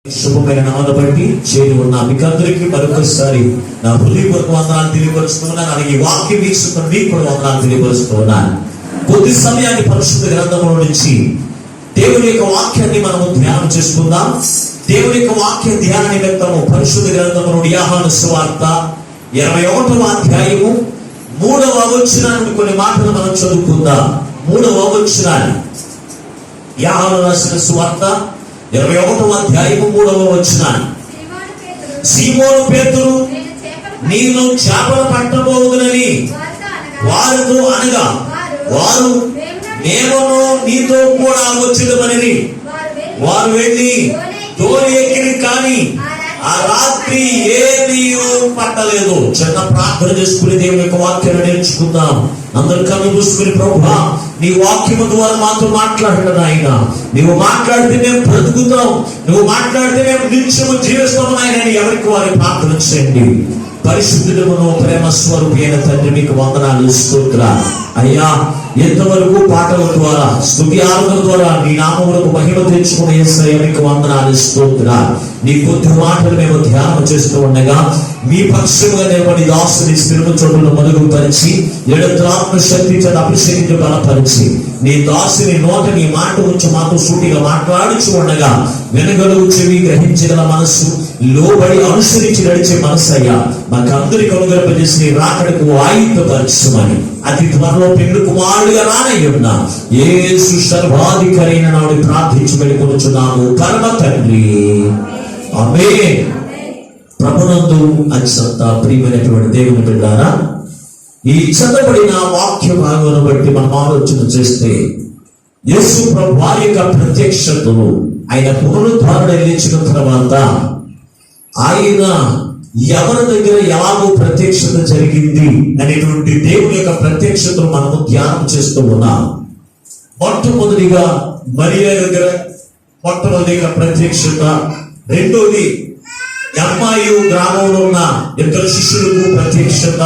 శుభమైన నామను బట్టి చేరి ఉన్న మీకు అందరికీ మరొకసారి నా హృదయపూర్వక వందనాలు తెలియపరుస్తున్నాను. అలాగే వాక్య వీక్షకులు మీకు కూడా వందనాలు తెలియపరుస్తున్నాను. కొద్ది సమయాన్ని పరిశుద్ధ గ్రంథంలో నుంచి దేవుని యొక్క వాక్యాన్ని మనము ధ్యానం చేసుకుందాం. దేవుని యొక్క వాక్య ధ్యాన నిమిత్తము పరిశుద్ధ గ్రంథంలో యోహాను సువార్త 21వ అధ్యాయము 3వ వచనాన్ని కొన్ని మాటలు మనం చదువుకుందాం. 3వ వచనాన్ని యోహాను రాసిన సువార్త 21వ అధ్యాయము 3వ వచనాన్ని. సీమోను పేతురు నీవు చేపలు పట్టబోదునని వారితో అనగా వారు మేమును నీతో కూడా వచ్చేదమని వారు వెళ్ళి తోలి ఎక్కిరి కానీ ఆ రాత్రి ఏమీ పట్టలేదు. చిన్న ప్రార్థన చేసుకుని దేవుని యొక్క వాక్యాన్ని నేర్చుకుందాం. అందరు కన్ను మూసుకుని ప్రభువా నీ వాక్యము ద్వారా మాతో మాట్లాడదు ఆయన. నువ్వు మాట్లాడితే మేము బ్రతుకుతాం, నువ్వు మాట్లాడితే మేము నిత్యము జీవిస్తాము ఆయన. ఎవరికి వారి ప్రార్థన చేయండి. పరిశుద్ధుడమును ప్రేమ స్వరూపి అయిన తండ్రి మీకు వందనాలు స్తోత్రాలు అయ్యా. ఎంతవరకు పాటల ద్వారా స్తుతి ఆరాధన ద్వారా నీ నామములకు మహిమ తెచ్చుకునే యేసయ్య మీకు వందనాలు స్తోత్రాలు. నీ కొద్ది మాటలు మేము ధ్యానం చేస్తూ ఉండగా మీ పక్షముగా నీ దాసుని స్థిరము చోటును మరుగుపరిచి ఎడత్రాత్మ శక్తి చేత అభిషేకించి బలపరిచి నీ దాసుని నోట నీ మాట ఉంచి మాతో సూటిగా మాట్లాడుచు ఉండగా వెనగలుగు చెవి గ్రహించగల మనస్సు లోబడి అనుసరించి నడిచే మనసు అయ్యా మాకు అందరికి అనుగ్రహింపజేసి నీ రాకడకు ఆయుధపరచుమని అతి త్వరలో పెళ్లి కుమారుడుగా రానయ్యున్నా యేసు సర్వాధికారి అయిన నాడు ప్రార్థించి వెళ్ళుకొనుచున్నాము పరమ తండ్రి ఆమేన్. ప్రభునందు అత్యంత ప్రియమైనటువంటి దేవుని బిడ్డలారా, ఈ చదవబడిన వాక్య భాగాన్ని బట్టి మనం ఆలోచన చేస్తే యేసు ప్రభు వారి యొక్క ప్రత్యక్షతను ఆయన పునరుద్ధారణ లేచిన తర్వాత ఆయన ఎవరి దగ్గర ఎలాగో ప్రత్యక్షత జరిగింది అనేటువంటి దేవుని యొక్క ప్రత్యక్షతను మనము ధ్యానం చేస్తూ ఉన్నాం. మొట్టమొదటిగా మరియా దగ్గర మొట్టమొదటిగా ప్రత్యక్షత, రెండోది ఎమ్మాయి గ్రామంలో ఉన్న ఇద్దరు శిష్యులకు ప్రత్యక్షత,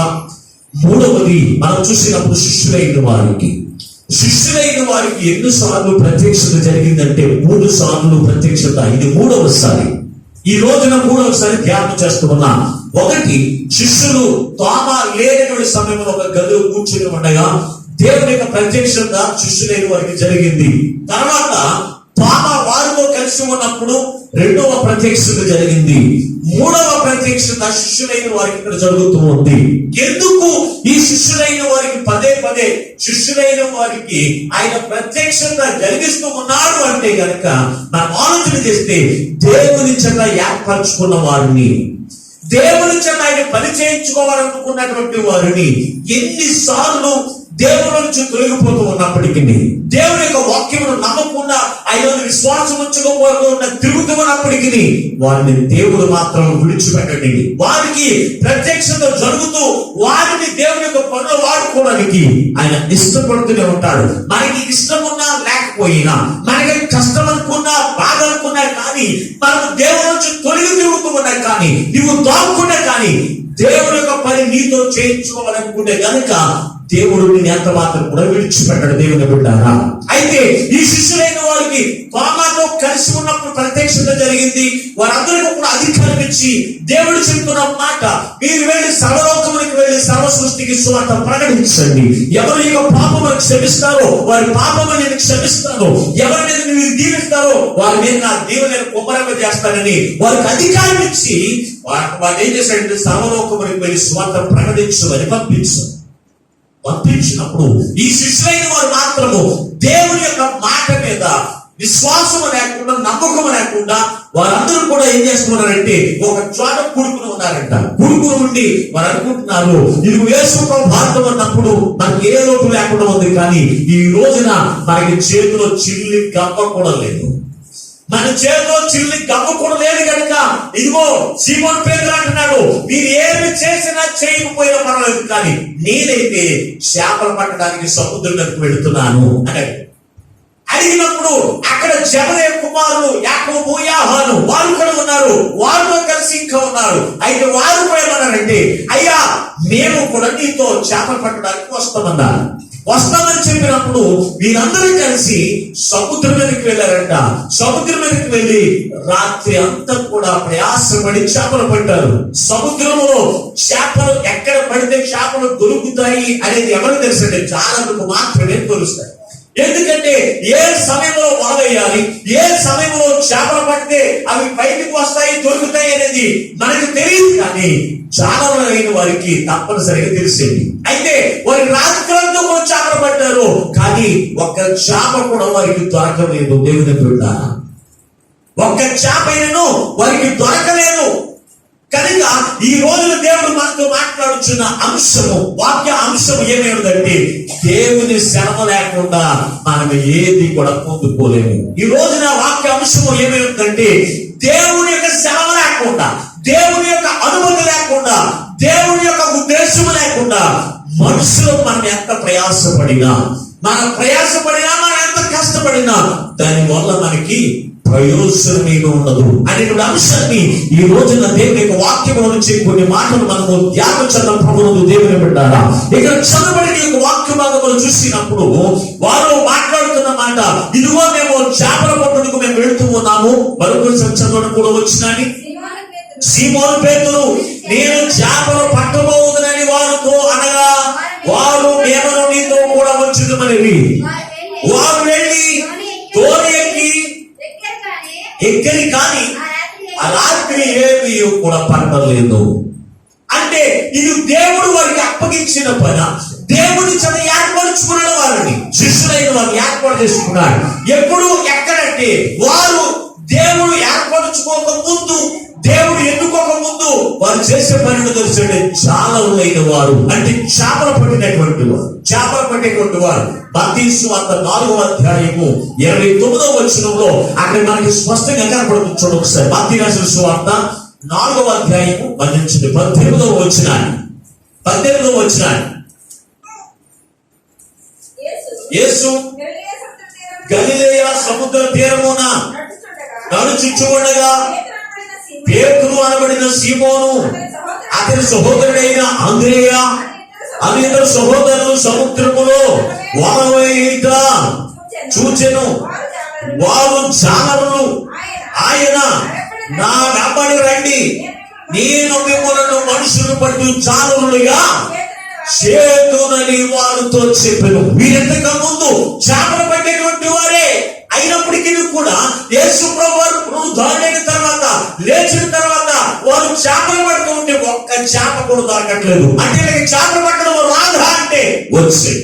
మూడవది మనం చూసినప్పుడు శిష్యులైన వారికి ఎన్నిసార్లు ప్రత్యక్షత జరిగిందంటే 3 సార్లు ప్రత్యక్షత. ఇది 3వసారి. ఈ రోజున 3వసారి ధ్యానం చేస్తున్నా. ఒకటి, శిష్యులు తోమా లేనటువంటి సమయంలో ఒక గదిలో కూర్చుని ఉండగా దేవుని యొక్క ప్రత్యక్షత శిష్యులైన వారికి జరిగింది. తర్వాత తోమా వారితో కలిసి ఉన్నప్పుడు 2వ ప్రత్యక్షత జరిగింది. 3వ ప్రత్యక్షత శిష్యులైన వారికి ఇక్కడ జరుగుతూ ఉంది. ఎందుకు ఈ శిష్యులైన వారికి పదే శిష్యులైన వారికి ఆయన ప్రత్యక్షత జరిగిస్తూ ఉన్నాడు అంటే గనక మనం ఆలోచన చేస్తే దేవుని చేత ఏర్పరచుకున్న వారిని, దేవుని చేత ఆయన పని చేయించుకోవాలనుకున్నటువంటి వారిని ఎన్నిసార్లు దేవుని నుంచి తొలగిపోతూ ఉన్నప్పటికీ, దేవుని యొక్క వాక్యమును నమ్మకుండా ఆయన విశ్వాసం ఉంచుకోకుండా తిరుగుతూ ఉన్నప్పటికీ వారిని దేవుడు మాత్రం విడిచిపెట్టండి. వారికి ప్రత్యక్షత జరుగుతూ వారిని దేవుని యొక్క పనులు వాడుకోవడానికి ఆయన ఇష్టపడుతూనే ఉంటాడు. మనకి ఇష్టం ఉన్నా లేకపోయినా, మనకి కష్టం అనుకున్నా బాధ అనుకున్నా కానీ, మనం దేవుని నుంచి తొలగి తిరుగుతూ ఉన్నా కానీ, నువ్వు దాక్కున్నా కానీ దేవుని యొక్క పని నీతో చేయించుకోవాలనుకుంటే కనుక దేవుడు నేను ఎంత మాత్రం కూడా విడిచిపెట్టాడు. దేవుని బిడ్డారా, అయితే ఈ శిష్యులైన వారికి తోమాతో కలిసి ఉన్నప్పుడు ప్రత్యక్షత జరిగింది. వారందరికీ కూడా అధికారం ఇచ్చి దేవుడు చెప్తున్న మాట, మీరు వెళ్ళి సర్వలోకమునికి వెళ్ళి సర్వ సృష్టికి సువార్త ప్రకటించండి. ఎవరి యొక్క పాపమును క్షమిస్తారో వారి పాపమును నేను క్షమిస్తాను, ఎవరిని మీరు దీవిస్తారో వారి మీద నా దీవెనను కుమ్మరింప చేస్తానని వారికి అధికారం ఇచ్చి వారు ఏం చేశాడంటే సర్వలోకమునికి వెళ్ళి సువార్త ప్రకటించమని పంపించినప్పుడు ఈ శిష్యులైన వారు మాత్రము దేవుని యొక్క మాట మీద విశ్వాసము లేకుండా, నమ్మకము లేకుండా వారందరూ కూడా ఏం చేస్తున్నారంటే ఒక చోట కూడుకుని ఉన్నారంట. కూడుకుని ఉండి వారు అనుకుంటున్నారు, ఇది యేసు ప్రభు భారతం అన్నప్పుడు మనకి ఏ లోటు లేకుండా ఉంది, కానీ ఈ రోజున మనకి చేతిలో చిల్లి గంప కూడా లేదు. మన చేతిలో చిల్లి గమ్మ కూడా లేదు కనుక ఇదిగో సీమోను పేతురు అంటున్నాడు, మీరు ఏమి చేసినా చేయకపోయినా పర్వాలేదు, కానీ నేనైతే చేపలు పట్టడానికి సముద్రంలోకి వెళుతున్నాను అని అడిగినప్పుడు అక్కడ జెబెదయి కుమారులు యాకోబు, యోహాను వారు కూడా ఉన్నారు. వారితో కలిసి ఇంకా ఉన్నారు. అయితే వారు కూడా ఏమన్నారంటే, అయ్యా మేము కూడా నీతో చేపలు పట్టడానికి వస్తామన్నారు. వస్తామని చెప్పినప్పుడు వీరందరూ కలిసి సముద్రం మీదకి వెళ్ళారంట. సముద్రం మీదకి వెళ్ళి రాత్రి అంతా కూడా ప్రయాసపడి చేపలు పట్టారు. సముద్రంలో చేపలు ఎక్కడ పడితే చేపలు దొరుకుతాయి అనేది ఎవరు తెలుసంటే చాలా మందికి మాత్రమే తెలుస్తాయి. ఎందుకంటే ఏ సమయంలో వల వేయాలి, ఏ సమయంలో చేపలు పడితే అవి బయటకు వస్తాయి, దొరుకుతాయి అనేది మనకు తెలియదు. కానీ చాలా అయిన వారికి తప్పనిసరిగా తెలిసేది. అయితే వారి రాత్రులతో కూడా చేపలు పట్టారు, కానీ ఒక్క చేప కూడా వారికి దొరకలేదు. దేవుని బిడ్డ, ఒక్క చేప అయినను వారికి దొరకలేదు. కనుక ఈ రోజున దేవుడు మనతో మాట్లాడుచున్న అంశము, వాక్య అంశం ఏమేమిటంటే దేవుని శ్రమ లేకుండా మనం ఏది కూడా పొందుకోలేము. ఈ రోజున వాక్య అంశము ఏమేమిటంటే దేవుని యొక్క శ్రమ లేకుండా, దేవుని యొక్క అనుమతి లేకుండా, దేవుని యొక్క ఉద్దేశం లేకుండా మనుషులు మనం ఎంత ప్రయాసపడినా, మనం ఎంత కష్టపడినా దానివల్ల మనకి ప్రయోజనమేమీ ఉండదు అనేటువంటి అంశాన్ని ఈ రోజున దేవుని యొక్క వాక్యం నుంచి కొన్ని మాటలు మనము ధ్యానం చేద్దాం. ప్రభువును దేవుని బిడ్డారా, ఇక్కడ చదవబడిన యొక్క వాక్య భాగములు చూసినప్పుడు వారు మాట్లాడుతున్న మాట, ఇదిగో మేము చేపల పట్టుటకు మేము వెళుతూ ఉన్నాము. మరొక చదవడం కూడా వచ్చినని సీమోను పేతురు నేను చేపలు పట్టబోదునని వారితో అనగా వారు మేము నీతో కూడా వచ్చుదమనేవి. వారు వెళ్ళి తోని ఎక్కడి కానీ ఆ రాత్రి ఏమీ కూడా పట్టలేదు. అంటే ఇది దేవుడు వారికి అప్పగించిన పని. దేవుడి చేత ఏర్పరుచుకున్నాడు, వారిని శిష్యులైన వారిని ఏర్పాటు చేసుకున్నాడు. ఎప్పుడు ఎక్కడంటే వారు దేవుడు ఏర్పరచుకోక ముందు, దేవుడు ఎన్నుకోక ముందు వారు చేసే పనిని తెలిసే జాలరులైన వారు, అంటే చేపలు పట్టినటువంటి వారు, చేపలు పట్టేటువంటి వారు. మత్తయి సువార్త 4వ అధ్యాయము 29వ వచనంలో అక్కడ మనకి స్పష్టంగా కనపడుతుంది. చూడండి ఒకసారి. మత్తయి రాసిన సువార్త 4వ అధ్యాయము 18వ వచనం. యేసు గలిలయ సముద్ర తీరమున నడుచుచుండగా పేతురు అనబడిన సీమోను, అతని సహోదరుడైన అంద్రేయ అనే ఇద్దరు సహోదరులు సముద్రములో వల వేయుట చూచెను. వారు జాలరులు. ఆయన నా వెంబడి రండి, నేను మిమ్మల్ని మనుషులు పట్టు జాలరులుగా చేతునని వారితో చెప్పాను. వీరింతకు ముందు చేపలు పట్టేటువంటి వారే అయినప్పటికీ కూడా యేసు ప్రభువు దాటైన తర్వాత, లేచిన తర్వాత వారు చేపలు పడుతూ ఉంటే ఒక్క చేప కూడా దొరకట్లేదు. అంటే చేపలు పట్టడం రాదా అంటే వచ్చి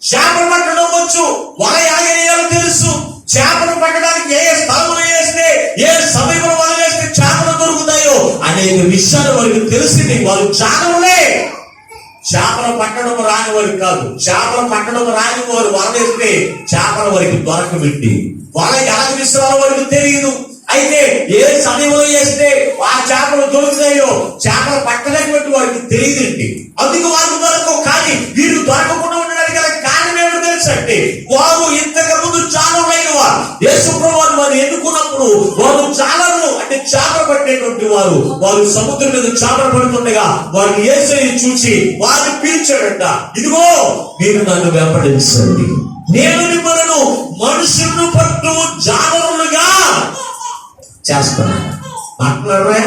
చేపలు పట్టడం వచ్చు, వల ఎలాగేయాలో తెలుసు. చేపలు పట్టడానికి ఏ స్థలంలో వేస్తే, ఏ సమయంలో వల వేస్తే చేపలు దొరుకుతాయో అనేక విషయాలు వారికి తెలిసింది. వారు జానరులే. చేపలు పట్టడం రాని వారికి కాదు. చేపలు పట్టడం రాని వారు వల వేస్తే చేపల వారికి దొరకబెట్టి వల ఎలా విస్తారో వారికి తెలియదు. అయితే ఏ సమయంలో వేస్తే ఆ చేపలు దొరుకుతాయో చేపలు పట్టలేటువంటి వారికి తెలియదండి. అందుకు వారికి దొరకవు. కానీ వీరు దొరకకుండా ఉండడానికి గల కారణం ఏమిటో తెలుసండి, వారు ఇంతకు ముందు జాలరులైన వారు. యేసు ప్రభువు వారు ఎన్నుకున్నప్పుడు వారు జాలరులు, అంటే చేపలు పట్టేటువంటి వారు. వారు సముద్రం మీద చేపలు పడుతుండగా వారిని యేసయ్య చూసి వారిని పిలిచాడంట, ఇదిగో మీరు నన్ను వెంబడించండి, నేను మిమ్మల్ని మనుషులను పట్టు జాలరులుగా చేస్తాను. మాట్లాడరా?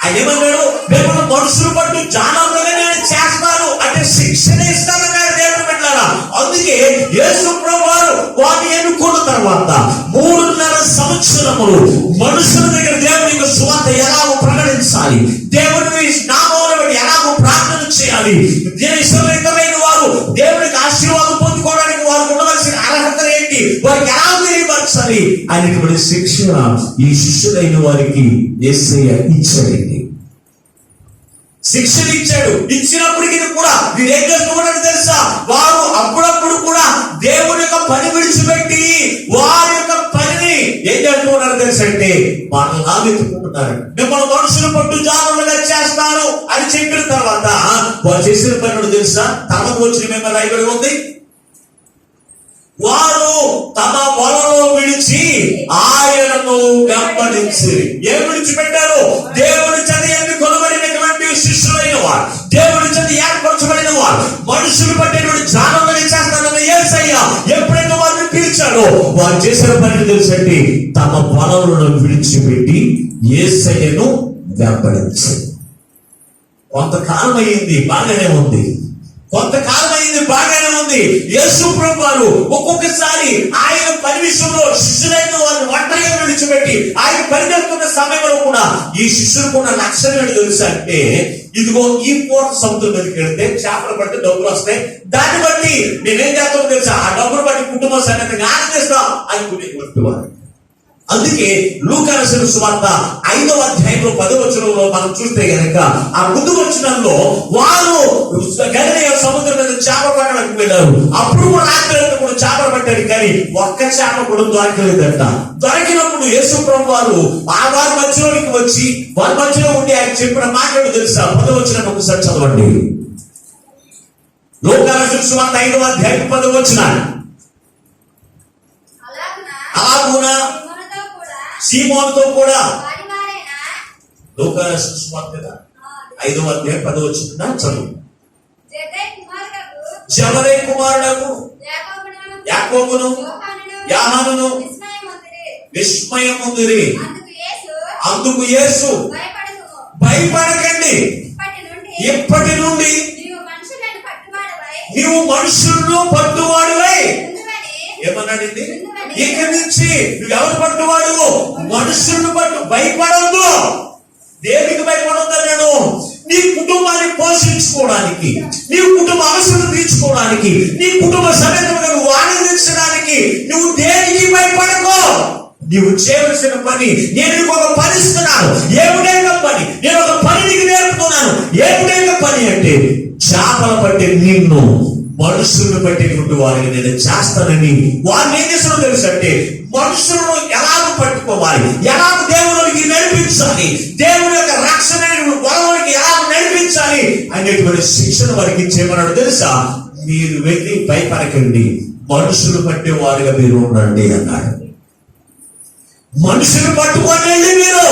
ఆయన ఏమన్నాడు? మిమ్మల్ని మనుషులు పట్టు జాలరులుగా నేను చేస్తాను అంటే శిక్షణ ఇస్తానన్నాడు దేవుని బిడ్డలారా. అందుకే యేసు ప్రభువు వారు వారిని ఎన్నుకున్న తర్వాత 3.5 సంవత్సరములు మనుషుల దగ్గర దేవుని యొక్క సువార్త ఎలాగో ప్రకటించాలి, దేవుని నామములో ఎలాగో ప్రార్థన చేయాలి, ఇతరులైన వారు దేవునికి ఆశీర్వాదం పొందుకోవడానికి వారు ఉండవలసిన అర్హత ఏంటి, వారికి ఎలా తెలియపరచాలి అనేటువంటి శిక్షణ ఈ శిష్యులైన వారికి యేసయ్య ఇచ్చాడండి. శిక్షణ ఇచ్చాడు. ఇచ్చినప్పటికీ కూడా వీరు ఏం చేస్తున్నారని తెలుసా? వారు అప్పుడప్పుడు కూడా దేవుని యొక్క పని విడిచిపెట్టి వారి యొక్క పనిని ఏం చేస్తున్నారు తెలుసంటే మరలా వెతుకుంటున్నారు. మిమ్మల్ని మనుషులు పట్టు జాలరులుగా చేస్తారు అని చెప్పిన తర్వాత వారు చేసిన పని తెలుసా? తర్వాత వచ్చిన మేము రాయబడి ఉంది, వారు తమ వలలో విడిచి ఆయనను వెంబడించి. ఏం విడిచిపెట్టారు? దేవుని చేత కొనబడినటువంటి శిష్యులైన వారు, దేవుని చేత ఏర్పరచబడిన వారు, మనుషులు పట్టేటువంటి జానమని చేస్తానన్న యేసయ్య ఎప్పుడైతే వారిని పిలిచాడో వారు చేసిన పని తెలుసండి, తమ పొలంలో విడిచిపెట్టి యేసయ్యను వెంబడించారు. కొంతకాలం అయింది, బాగానే ఉంది. యేసు ప్రభువు వారు ఒక్కొక్కసారి ఆయన పని విషయంలో శిష్యులైన వారిని ఒంటరిగా విడిచిపెట్టి ఆయన పరిగెత్తున్న సమయంలో కూడా ఈ శిష్యులకు ఉన్న లక్ష్యం ఏంటి తెలుసా అంటే, ఇదిగో ఈ పూట సముద్రం మీదకి వెళ్తే చేపలు పట్టి డబ్బులు వస్తాయి, దాన్ని బట్టి నేనేం చేస్తామో తెలుసా, ఆ డబ్బులు బట్టి కుటుంబ సంగతిని ఆనందిస్తాం అని కొట్టేవారు. అందుకే లూకా రాసిన సువార్త 5వ అధ్యాయంలో 10వ వచనంలో మనం చూస్తే గనక ఆ ముందు వచనంలో వారు గలిలయ సముద్రం మీద చేప పట్టడానికి వెళ్ళారు. అప్పుడు కూడా రాత్రి కూడా చేపలు పట్టారు, కానీ ఒక్క చేప కూడా దొరకలేదంట. దొరికినప్పుడు యేసు ప్రభువు వారు వారి మధ్యలోకి వచ్చి వారి మధ్యలో ఉండి ఆయన చెప్పిన మాటలు తెలుసా, 10వ వచనం ఒకసారి చదవండి. లూకా రాసిన సువార్త 5వ అధ్యాయం 10వ వచనం. అలాగునా సీమోనుతో కూడా లూకా రాసిన సువార్త 5వ అధ్యాయం 10వ వచనం చదువు. జబదయి కుమారులకు యాకోబును యోహానును విస్మయముందిరి. అందుకు యేసు భయపడకండి, ఇప్పటి నుండి నీవు మనుషులను పట్టువాడివై. ఏమన్నాడండి? ఇక నుంచి నువ్వు ఎవరు పట్టువాడు? మనుషులను పట్టు. భయపడద్దు. దేనికి భయపడద్దు? నేను నీ కుటుంబాన్ని పోషించుకోవడానికి, నీ కుటుంబ అవసరం తీర్చుకోవడానికి, నీ కుటుంబ సమేతంగా నువ్వు ఆనందించడానికి నువ్వు దేనికి భయపడకో. నువ్వు చేయవలసిన పని నేను నీకు ఒక పని ఇస్తున్నాను. ఏమిటైనా పని, నేను ఒక పని నీకు నేర్పుతున్నాను. ఏమిటైనా పని అంటే చేపలు పట్టే నిన్ను మనుషులను పట్టేటువంటి వారిని నేను చేస్తానని వారిని ఏం చేస్తారో తెలుసు అంటే, మనుషులను ఎలాగ పట్టుకోవాలి, ఎలాగ దేవునికి నడిపించాలి, దేవుని యొక్క రక్షణ వరవరికి ఎలా నడిపించాలి అనేటువంటి శిక్షణ వారికి ఇచ్చేమన్నాడు తెలుసా. మీరు వెళ్ళి భయపడకండి, మనుషులు పట్టే వారిగా మీరు ఉండండి అన్నాడు. మనుషులు పట్టుకొని వెళ్ళి మీరు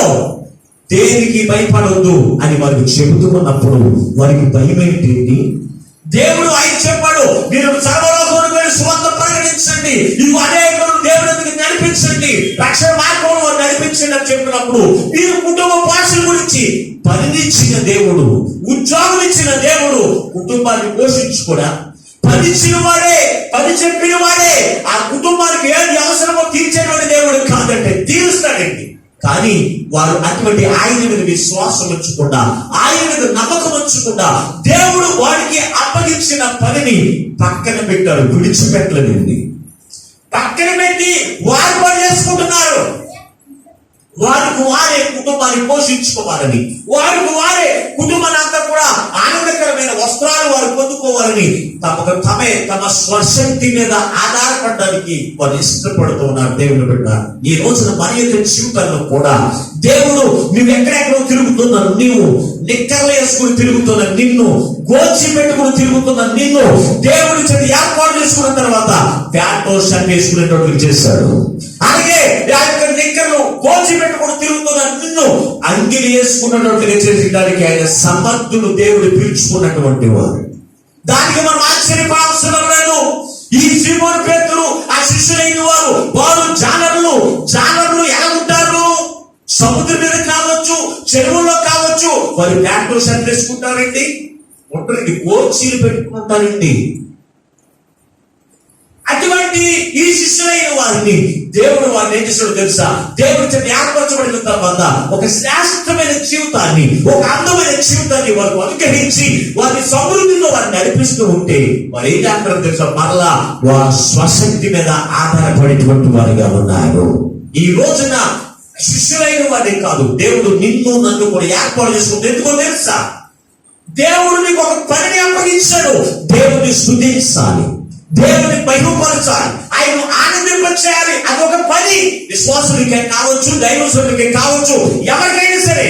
దేనికి భయపడవద్దు అని వారికి చెబుతూ ఉన్నప్పుడు వారికి భయం ఏంటి? దేవుడు ఆయన చెప్పాడు, మీరు సర్వలోకమునకు వెళ్ళి సువార్త ప్రకటించండి, ఇది అనేకులను దేవునికి నడిపించండి, రక్షణ మార్గంలో నడిపించండి అని చెప్పినప్పుడు మీరు కుటుంబ పోషణ గురించి పనినిచ్చిన దేవుడు, ఉద్యోగం ఇచ్చిన దేవుడు కుటుంబాన్ని పోషించుకోడా? పని ఇచ్చిన వాడే, పని చెప్పిన వాడే ఆ కుటుంబానికి ఏది అవసరమో తీర్చేటువంటి దేవుడు కాదంటే తీరుస్తాడండి. కానీ వారు అటువంటి ఆయన మీద విశ్వాసం ఉంచకుండా, ఆయన మీద నమ్మకం ఉంచకుండా దేవుడు వారికి అప్పగించిన పనిని పక్కన పెట్టారు, విడిచిపెట్టలేదండి. పక్కన పెట్టి వారు పని చేసుకుంటున్నారు. వారికి వారే కుటుంబాన్ని పోషించుకోవాలని, వారికి వారే కుటుంబాన్ని అంతా కూడా ఆనందకరమైన వస్త్రాలు వారు పొందుకోవాలని తమ స్వశక్తి మీద ఆధారపడడానికి వారు ఇష్టపడుతూ ఉన్నారు. దేవుని బిడ్డ, ఈ రోజున మన యొక్క జీవితంలో కూడా దేవుడు నువ్వు ఎక్కడెక్కడో తిరుగుతున్నావు, నీవు నిక్కర్లు వేసుకుని తిరుగుతున్న నిన్ను, గోచి పెట్టుకుని తిరుగుతున్న నిన్ను దేవుడి చేత ఏర్పాటు చేసుకున్న తర్వాత ప్యాంటో షర్ట్ వేసుకునేటట్టు చేశాడు. అలాగే నిక్కర్లు గోచి పెట్టుకుని తిరుగుతున్న నిన్ను అంగిలి వేసుకున్నట్టుగా చేసేయడానికి ఆయన సమర్థులు దేవుడు పిలుచుకున్నటువంటి వారు. దానికి మనం ఆశ్చర్యపడాల్సిన లేదు. ఈ సీమోను పేతురు ఆ శిష్యులైన వారు జానరులు ఎలా ఉంటారు? సముద్రం మీద కావచ్చు, చెరువుల్లో కావచ్చు, వారు ప్యాంటు షర్ట్ వేసుకుంటారండి, ఉంటారండి, గోచీలు పెట్టుకుంటారండి. అటువంటి ఈ శిష్యులైన వారిని దేవుడు వారిని ఏం చేశాడో తెలుసా? దేవుడి చేత ఏర్పరచబడిన తర్వాత ఒక శ్రేష్టమైన జీవితాన్ని, ఒక అందమైన జీవితాన్ని వారు అనుగ్రహించి వారి సమృద్ధిలో వారిని నడిపిస్తూ ఉంటే వారు ఏం చేస్తారో తెలుసా? మరలా వారి స్వశక్తి మీద ఆధారపడేటువంటి వారిగా ఉన్నారు. ఈ రోజున శిష్యులైన వారే కాదు, దేవుడు నిన్ను నన్ను కూడా ఏర్పాటు చేసుకుంటే ఎందుకో తెలుసా? దేవుడు నీకు ఒక పనిని అప్పగించాడు. దేవుడిని స్తుతించాలి, దేవుని మహిమపరచాలి, ఆయన ఆనందింపచేయాలి. అదొక పని. విశ్వాసులకే కావచ్చు, దైవజనులకే కావచ్చు, ఎవరికైనా సరే.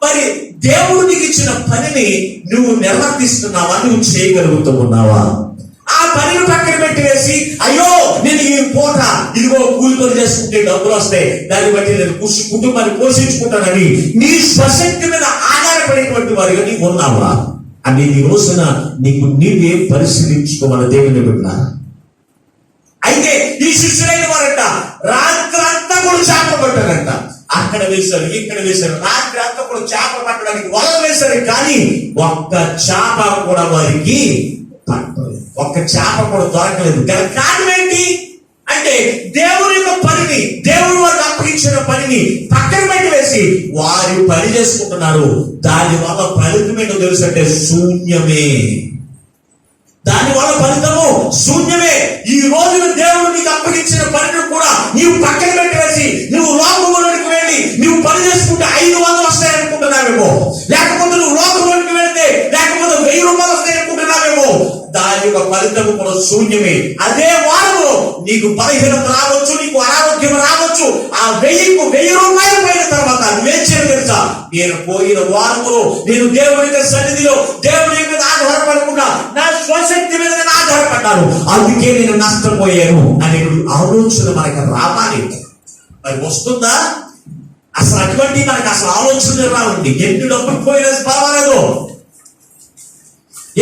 మరి దేవుడు నీకు ఇచ్చిన పనిని నువ్వు నిర్వర్తిస్తున్నావా? నువ్వు చేయగలుగుతూ ఉన్నావా? ఆ పనిని పక్కన పెట్టి వేసి, అయ్యో నేను ఈ పూట ఇదిగో కూలితో చేసుకుంటే డబ్బులు వస్తాయి, దాన్ని బట్టి నేను కుటుంబాన్ని పోషించుకుంటానని నీ స్వశక్తి మీద ఆధారపడేటువంటి వారిగా నీవు ఉన్నావా? అని ఈ రోజున నీకు నీవే పరిశీలించుకోవాలి దేవుని బిడ్డ. అయితే ఈ శిష్యులైన వారంట రాత్రి అంతా కూడా చేపలు పట్టారంట. అక్కడ వేశారు, ఇక్కడ వేశారు, రాత్రి అంతా కూడా చేపలు పట్టడానికి వలలు వేశారు, కానీ ఒక్క చేప కూడా వారికి పట్టలేదు. ఒక్క చేప కూడా దొరకలేదు. కారణం ఏంటి అంటే దేవుని యొక్క పనిని, దేవుడు వారికి అప్పగించిన పనిని పక్కన పెట్టి వేసి వారి పని చేసుకుంటున్నారు. దాని వల్ల ఫలితం ఏంటో తెలుసు అంటే శూన్యమే. దాని వల్ల ఫలితము శూన్యమే. ఈ రోజున దేవుడు నీకు అప్పగించిన పనిని కూడా నీవు పక్కన పెట్టి వేసి నువ్వు లోకంలోనికి వెళ్ళి నువ్వు పని చేసుకుంటే 500 వస్తాయి అనుకుంటున్నావేమో, లేకపోతే నువ్వు లోకంలోనికి వెళ్తే లేకపోతే 1000 రూపాయలు వస్తాయి అనుకుంటున్నావేమో. దాని యొక్క ఫలితము కూడా శూన్యమే. అదే వారము నీకు బలహీనత రావచ్చు, నీకు అనారోగ్యం రావచ్చు. ఆ 1000 రూపాయలు పోయిన తర్వాత నువ్వేం చేయాలి తెలుసా? నేను పోయిన వారములో నేను దేవుని సన్నిధిలో దేవుని మీద ఆధారపడకుండా నా స్వశక్తి మీద నేను ఆధారపడ్డాను, అందుకే నేను నష్టపోయాను అనే ఆలోచన మనకు రావాలి. మరి వస్తుందా? అసలు అటువంటి మనకు అసలు ఆలోచన రావండి. ఎన్ని డబ్బులు పోయినా పర్వాలేదు,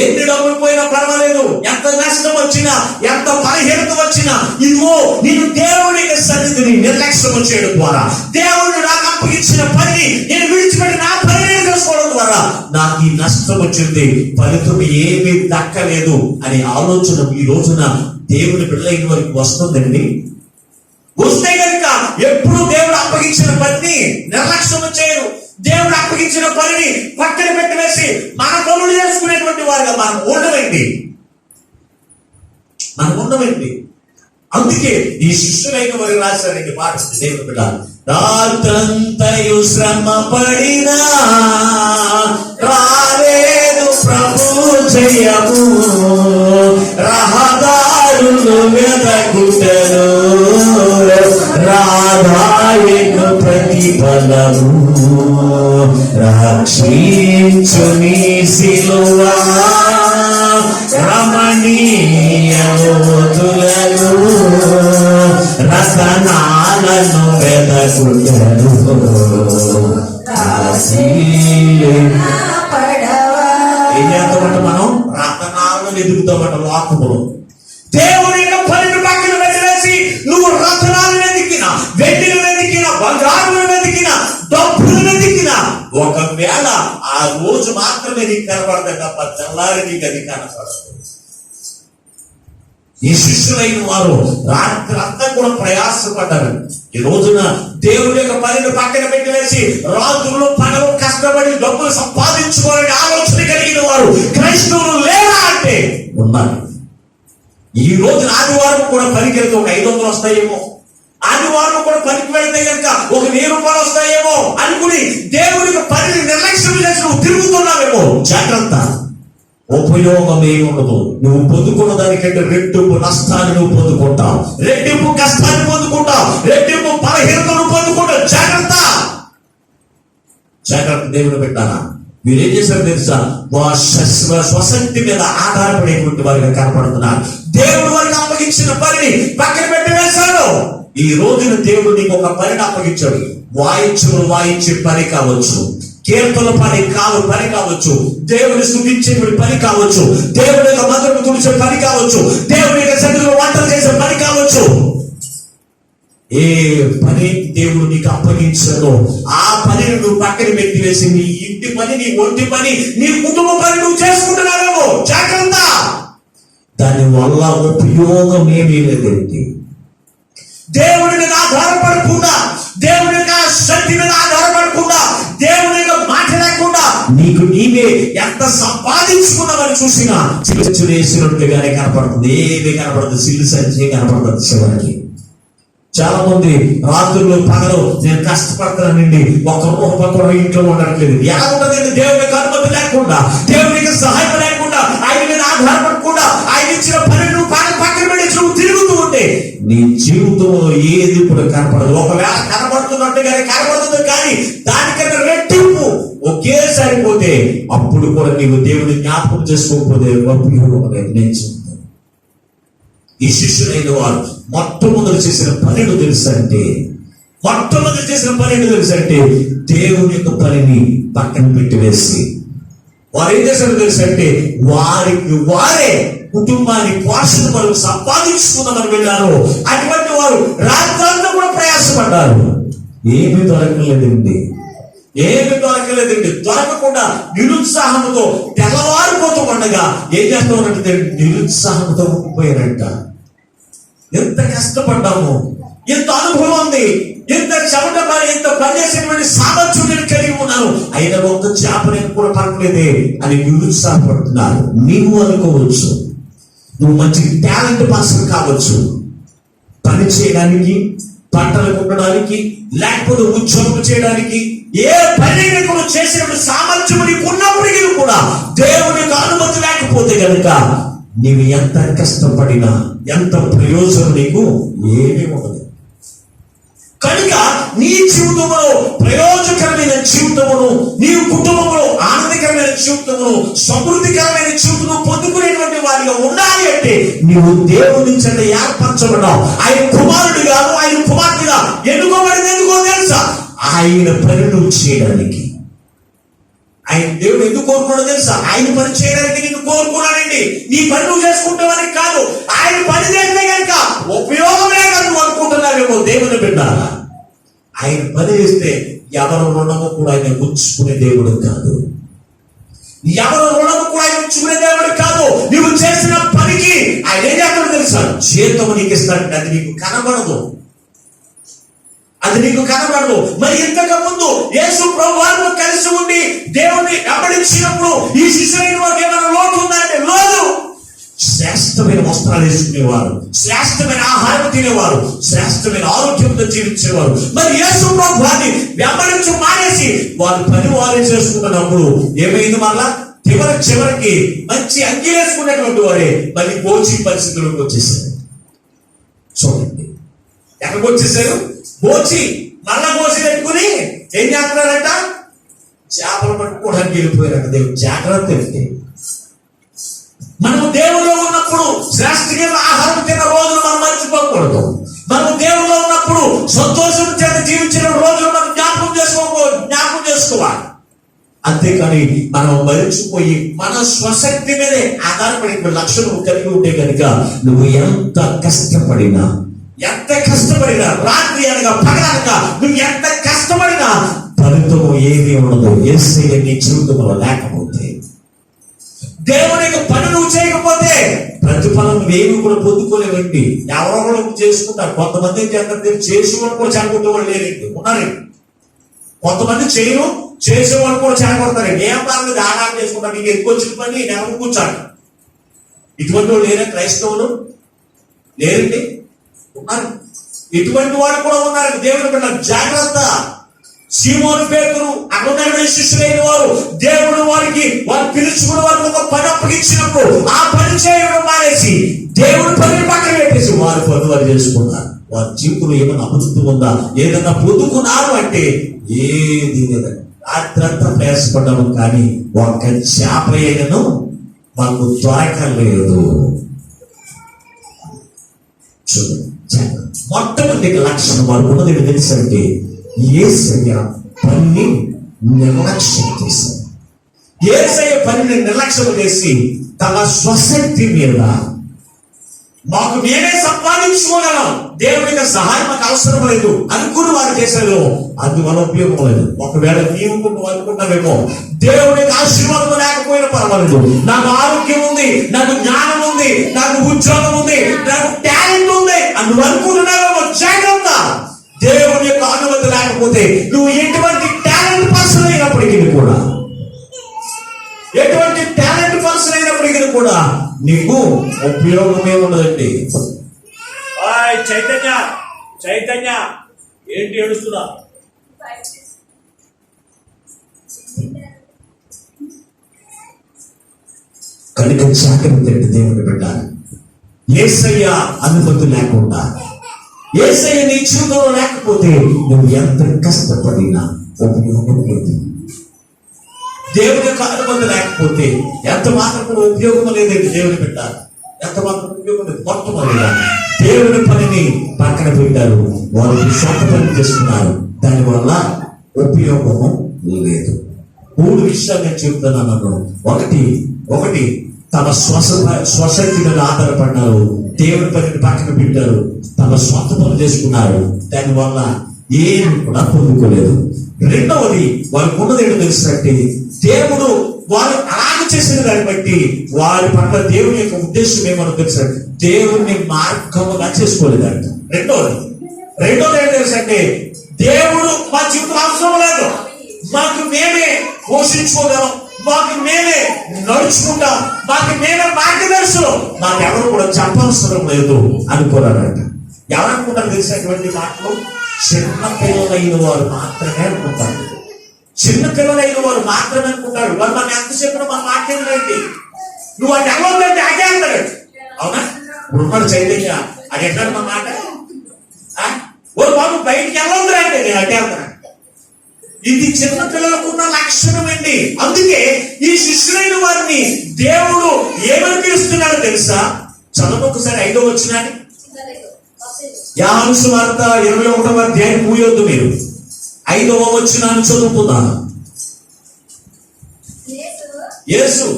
ఎన్ని డబ్బులు పోయినా పర్వాలేదు, ఎంత నష్టం వచ్చినా ఎంత బలహీనత వచ్చినా, ఇదిగో నేను దేవుని సన్నిధిని నిర్లక్ష్యం చేయడం ద్వారా, దేవుడు నాకు అప్పగించిన పని నేను విడిచిపెట్టి నా పని చేసుకోవడం ద్వారా నాకు ఈ నష్టం వచ్చింది, ఫలితం ఏమీ దక్కలేదు అనే ఆలోచన ఈ రోజున దేవుని బిడ్డలైన వారికి వస్తుందండి. వస్తే కనుక ఎప్పుడు దేవుడు అప్పగించిన పనిని నిర్లక్ష్యం చేయరు. దేవుడు అప్పగించిన పనిని పక్కన పెట్టివేసి మన పనులు చేసుకునేటువంటి వారుగా మనం ఉండవండి. అందుకే ఈ శిష్యులైన వారు రాశారండి మాట, దేవుడు బిడ్డ, రాత్రంతయు శ్రమ పడినా రాలేదు ప్రభు జయము, రహదారులు వెదకుటను రాధాయను ప్రతిఫలము, రక్షించు నీ సిలువా రమణీయములను రతనాలను వెదకుటను ఏం చేస్తామంట? మనం రతనాలను ఎదుగుతామంట లోకములో. దేవుని యొక్క పనిని పక్కన పెట్టేసి నువ్వు రతనాలను వెతికినా, వెండిని వెతికినా, బంగారులను వెతికినా, డబ్బులు వెతికినా ఒకవేళ ఆ రోజు మాత్రమే నీకు కనపడదు తప్ప తెల్లారి నీకు అది కనపడదు. ఈ శిష్యులైన వారు రాత్రి అంతా కూడా ప్రయాసపడ్డారు. ఈ రోజున దేవుడి యొక్క పనిని పక్కన పెట్టి వేసి రాత్రులు పగలు కష్టపడి డబ్బులు సంపాదించుకోవాలని ఆలోచన కలిగిన వారు క్రైస్తవులు లేరా అంటే ఉన్నారు. ఈ రోజున ఆదివారం కూడా పనికి వెళ్తే ఒక 500 వస్తాయేమో, ఆదివారం కూడా పనికి వెళ్తే కనుక ఒక 1000 రూపాయలు వస్తాయేమో అనుకుని దేవుడి పనిని నిర్లక్ష్యం చేసి నువ్వు తిరుగుతున్నావేమో. జాగ్రత్త, ఉపయోగమే ఉండదు. నువ్వు పొందుకున్న దానికంటే రెట్టింపు నష్టాన్ని నువ్వు పొందుకుంటావు, రెట్టింపు కష్టాన్ని పొందుకుంటావు, రెట్టింపు బలహీనతను పొందుకుంటావు. జాగ్రత్త, జాగ్రత్త. దేవుడు పెట్టాలా? మీరేం చేశారు తెలుసా? స్వశక్తి మీద ఆధారపడేటువంటి వారిగా కనపడుతున్నారు. దేవుడు వారికి అప్పగించిన పనిని పక్కన పెట్టి వేశాడు. ఈ రోజున దేవుడు నీకు ఒక పనిని అప్పగించాడు. వాయించులు వాయించే పని కావచ్చు, కీర్తన పని కావచ్చు, దేవుని స్తుతించే పని కావచ్చు, దేవుని యొక్క మందిరం తుడిచే పని కావచ్చు, దేవుని యొక్క సన్నిధిలో వంటలు చేసే పని కావచ్చు. ఏ పని దేవుడు నీకు అప్పగించాడో ఆ పనిని నువ్వు పక్కన పెట్టి వేసి నీ ఇంటి పని, నీ ఒంటి పని, నీ కుటుంబ పని నువ్వు చేసుకుంటున్నావేమో. జాగ్రత్త, దాని వల్ల ఉపయోగం ఏమీ లేదండి. దేవుడి మీద ఆధారపడకుండా, దేవుడి యొక్క శక్తి మీద ఆధారపడకుండా, దేవుడి యొక్క మాట లేకుండా నీకు నీవే ఎంత సంపాదించుకున్నావని చూసినా చిల్లు వేసినట్టుగానే కనపడుతుంది. ఏమీ కనపడదు, సిల్లు సంచి కనపడుతుంది చివరికి. చాలా మంది రాత్రులు పగలు నేను కష్టపడతానండి, ఒక్క రూపాయి కూడా ఇంట్లో ఉండట్లేదు. ఎలా ఉండదండి? దేవుని యొక్క అనుమతి లేకుండా, దేవునికి సహాయం లేకుండా, ఆయన మీద ఆధారపడకుండా, ఆయన ఇచ్చిన పని నువ్వు పక్కన పెట్టి నువ్వు తిరుగుతూ ఉంటే నీ జీవితంలో ఏది ఇప్పుడు కనపడదు. ఒకవేళ కనపడుతున్నట్టుగానే కనపడుతుంది, కానీ దానికన్నా రెట్టింపు ఒకేసారి పోతే అప్పుడు కూడా నీవు దేవుని జ్ఞాపకం చేసుకోకపోతే ఉపయోగం లేదు. నేను చెప్తాను, ఈ శిష్యులైన వారు మొట్టమొదటి చేసిన పని తెలుసంటే, దేవుని యొక్క పనిని పక్కన పెట్టి వేసి వారు ఏం చేశారో తెలుసు అంటే వారికి వారే కుటుంబాన్ని పోషణ కొరకు సంపాదించుకుందామని వెళ్ళారు. అటువంటి వారు రాత్రంతా కూడా ప్రయాసపడ్డారు. ఏమీ దొరకలేదండి, ఏమి దొరకలేదండి. దొరకకుండా నిరుత్సాహంతో తెల్లవారిపోతూ ఉండగా ఏం చేస్తూ ఉన్నట్టు నిరుత్సాహంతో ఉండిపోయారంట. ఎంత కష్టపడ్డాము, ఎంత అనుభవం ఉంది, ఎంత చెమట ఎంత పనిచేసేటువంటి సామర్థ్యం నేను కలిగి ఉన్నాను, అయినా ఒక్క చేపనేది కూడా పడలేదే అని నిరుత్సాహపడుతున్నారు. నీవు అనుకోవచ్చు, నువ్వు మంచి టాలెంట్ పర్సన్ కావచ్చు, పని చేయడానికి, పంటలు కొట్టడానికి, లేకపోతే ఉద్యోగం చేయడానికి, ఏ పని కూడా చేసేటువంటి సామర్థ్యం నీకు ఉన్నప్పటికీ కూడా దేవునికి అనుమతి లేకపోతే కనుక నీవు ఎంత కష్టపడినా ఎంత ప్రయోజనం నీకు ఏమీ ఉండదు. కనుక నీ జీవితంలో ప్రయోజకరమైన జీవితమును, నీ కుటుంబంలో ఆనందకరమైన జీవితమును, సమృద్ధికరమైన జీవితము పొందుకునేటువంటి వారిగా ఉండాలి అంటే నీవు దేవుని చెంత ఏర్పరచబడ్డావు. ఆయన కుమారుడిగాను, ఆయన కుమార్తెగా ఎన్నుకోబడింది ఎందుకో తెలుసా? ఆయన పని నువ్వు చేయడానికి. ఆయన దేవుడు ఎందుకు కోరుకున్నాడో తెలుసా? ఆయన పని చేయడానికి నిన్ను కోరుకున్నాడండి. నీ పని నువ్వు చేసుకుంటావని కాదు, ఆయన పని చేస్తే కనుక ఉపయోగమే కాదు నువ్వు అనుకుంటున్నావేమో. దేవుని బిడ్డ, ఆయన పని చేస్తే ఎవరు రుణము కూడా ఆయన ఉంచుకునే దేవుడు కాదు, ఎవరు రుణము కూడా ఆయన ఉంచుకునే దేవుడు కాదు. నువ్వు చేసిన పనికి ఆయన ఏం చేస్తాడో తెలుసా? జీతం నీకు ఇస్తాడంటే అది నీకు కనబడదు, అది నీకు కనబడదు. మరి ఇంతకు ముందు యేసు ప్రభువుతో కలిసి ఉండి దేవుణ్ణి వెంబడించినప్పుడు ఈ శిష్యులైన వారికి ఏమైనా లోటు ఉందంటే లేదు. శ్రేష్టమైన వస్త్రాలు వేసుకునేవారు, శ్రేష్టమైన ఆహారం తినేవారు, శ్రేష్టమైన ఆరోగ్యంతో జీవించేవారు. మరి యేసు ప్రభువుని వెంబడించు మానేసి వారు పని వారే చేసుకున్నప్పుడు ఏమైంది? మళ్ళా చివరికి మంచి అంగి వేసుకునేటువంటి వారే మళ్ళీ కోచి పరిస్థితులకు వచ్చేసారు. చూడండి, ఎక్కడికి వచ్చేసారు? బోచి మళ్ళా బోచి పెట్టుకుని ఏం చేస్తున్నారంట? చేపలు పట్టుకోవడానికి వెళ్ళిపోయారంట. దేవుడు జాగ్రత్త. వెళ్తే మనము దేవుల్లో ఉన్నప్పుడు శ్రేష్టమైన ఆహారం తిన్న రోజులు మనం మర్చిపోకూడదు. మనము దేవుల్లో ఉన్నప్పుడు సంతోషం చేత జీవించిన రోజులు మనం జ్ఞాపకం చేసుకోవాలి. అంతేకాని మనం మరిచిపోయి మన స్వశక్తి మీదే ఆధారపడి లక్షణం కలిగి ఉంటే కనుక నువ్వు ఎంత కష్టపడినా రాత్రి అనగా పగలనగా నువ్వు ఎంత కష్టపడినా ఫలితము ఏమీ ఉండదు. యేసయ్య నీ జీవితంలో లేకపోతే, దేవునికి పని నువ్వు చేయకపోతే ప్రతిఫలం నువ్వేమి కూడా పొందుకోలేవండి. ఎవరో కూడా చేసుకుంటారు. కొంతమంది చేసేవాళ్ళు కూడా చేరుకుంటే వాళ్ళు లేరండి, ఉన్నారండి. కొంతమంది చేసేవాళ్ళు కూడా చేరగొడతారండి. ఏం పర్లేదు, ఆడాలు చేసుకుంటారు. నీకు ఎక్కువ వచ్చిన పని నేను కూర్చోండి. ఇటువంటి వాళ్ళు లేరా? క్రైస్తవులు లేరండి, ఉన్నారు. ఇటువంటి వాడు కూడా ఉన్నారు. దేవుని బిడ్డ జాగ్రత్త. సీమోను పేతురు అక్కడ శిష్యులైన వారు దేవుడు వారు పిలుచుకున్న వారికి ఒక పని అప్పగించినప్పుడు ఆ పని చేయడం మానేసి దేవుడి పని పక్కన పెట్టేసి వారి పని వారు చేసుకున్నారు. వారి జీవితంలో ఏమైనా అభివృద్ధి ఉందా? ఏదైనా పొందుకున్నారు అంటే ఏది లేదండి. రాత్రంతా ప్రయాసపడ్డాము కానీ ఒక్క చేప అయినను మాకు దొరకలేదు. చూడండి, మొట్టమొదటి లక్షణం వారు ఉన్నది తెలుసంటే యేసయ్య పనిని నిర్లక్ష్యం చేశారు. యేసయ్య పనిని నిర్లక్ష్యం చేసి తన స్వశక్తి మీద మాకు నేనే సంపాదించుకోగలం, దేవుడికి సహాయం మాకు అవసరం లేదు అనుకుని వారు చేశారు. అందువల్ల ఉపయోగం లేదు. ఒకవేళ నీవు అనుకుంటావేమో దేవుడికి ఆశీర్వాదం లేకపోయినా పర్వాలేదు, నాకు ఆరోగ్యం ఉంది, నాకు జ్ఞానం ఉంది, నాకు ఉద్యోగం ఉంది, నాకు టాలెంట్ ఉంది అని నువ్వు అనుకుంటున్నావేమో. జాగ్రత్త. దేవుడి యొక్క అనుమతి లేకపోతే నువ్వు ఎటువంటి టాలెంట్ పర్సన్ అయినప్పటికీ కూడా నీకు ఉపయోగమే ఉండదండి. చైతన్య ఏంటి ఏడుస్తున్నా? కనుక జాగ్రత్త. దేవుని బిడ్డ, యేసయ్య అనుమతి లేకుండా, యేసయ్య నీ జీవితంలో లేకపోతే నువ్వు ఎంత కష్టపడినా ఉపయోగం లేదు. దేవుని యొక్క అనుమతి లేకపోతే ఎంత మాత్రం కూడా ఉపయోగం లేదండి. దేవుని బిడ్డ, ఎంత మాత్రం ఉపయోగం లేదు. మొట్టమొదటిగా దేవుని పనిని పక్కన పెట్టారు, వారికి సొంత పని చేసుకున్నారు, దానివల్ల ఉపయోగము లేదు. మూడు విషయాలు నేను చెప్తున్నాను అన్నాడు. ఒకటి తమ స్వశక్తి మీద ఆధారపడ్డారు, దేవుని పనిని పక్కన పెట్టారు, తమ స్వంత పనులు చేసుకున్నారు, దానివల్ల ఏమి కూడా పొందుకోలేదు. రెండవది, వారికి ఉన్నది ఏంటో తెలిసినట్టు దేవుడు వారు అలాగ చేసిన దాన్ని బట్టి వారి పట్ల దేవుని యొక్క ఉద్దేశం ఏమో తెలిసినట్టు దేవుని మార్గముగా చేసుకోలేదంట. రెండోది ఏంటో తెలుసంటే దేవుడు మా జీవితం అవసరం లేదు, మాకు మేమే పోషించుకోగలం, మాకు మేమే నడుచుకుంటాం, మాకు మేమే మార్గదర్శనం, మాకెవరు కూడా చెప్పవసరం లేదు అనుకోరాడంట. ఎవరనుకుంటారు తెలిసినటువంటి మాటలు? చిన్న పిల్లలైన వారు మాత్రమే అనుకుంటారు. చిన్న పిల్లలైన వారు మాత్రమే అనుకుంటారు. వారు మనం ఎంత చెప్పినా మన మాట్లాడండి, నువ్వు అది ఎవరంటే అదే అంటాడు. అవునా? ఇప్పుడు చైతన్య అది ఎట్లాడు మా మాట, ఓ బాబు బయటికి వెళ్ళొద్దురంటే నేను అదే అంటాను. ఇది చిన్న పిల్లలకు ఉన్న లక్షణం అండి. అందుకే ఈ శిష్యులైన వారిని దేవుడు ఏమని పిలుస్తున్నాడో తెలుసా? చదువు ఒకసారి 5వ వచనాన్ని, యోహాను సువార్త 21వ అధ్యాయం మూయొద్దు మీరు, 5వ వచనాన్ని చదువుతున్నాను. యేసు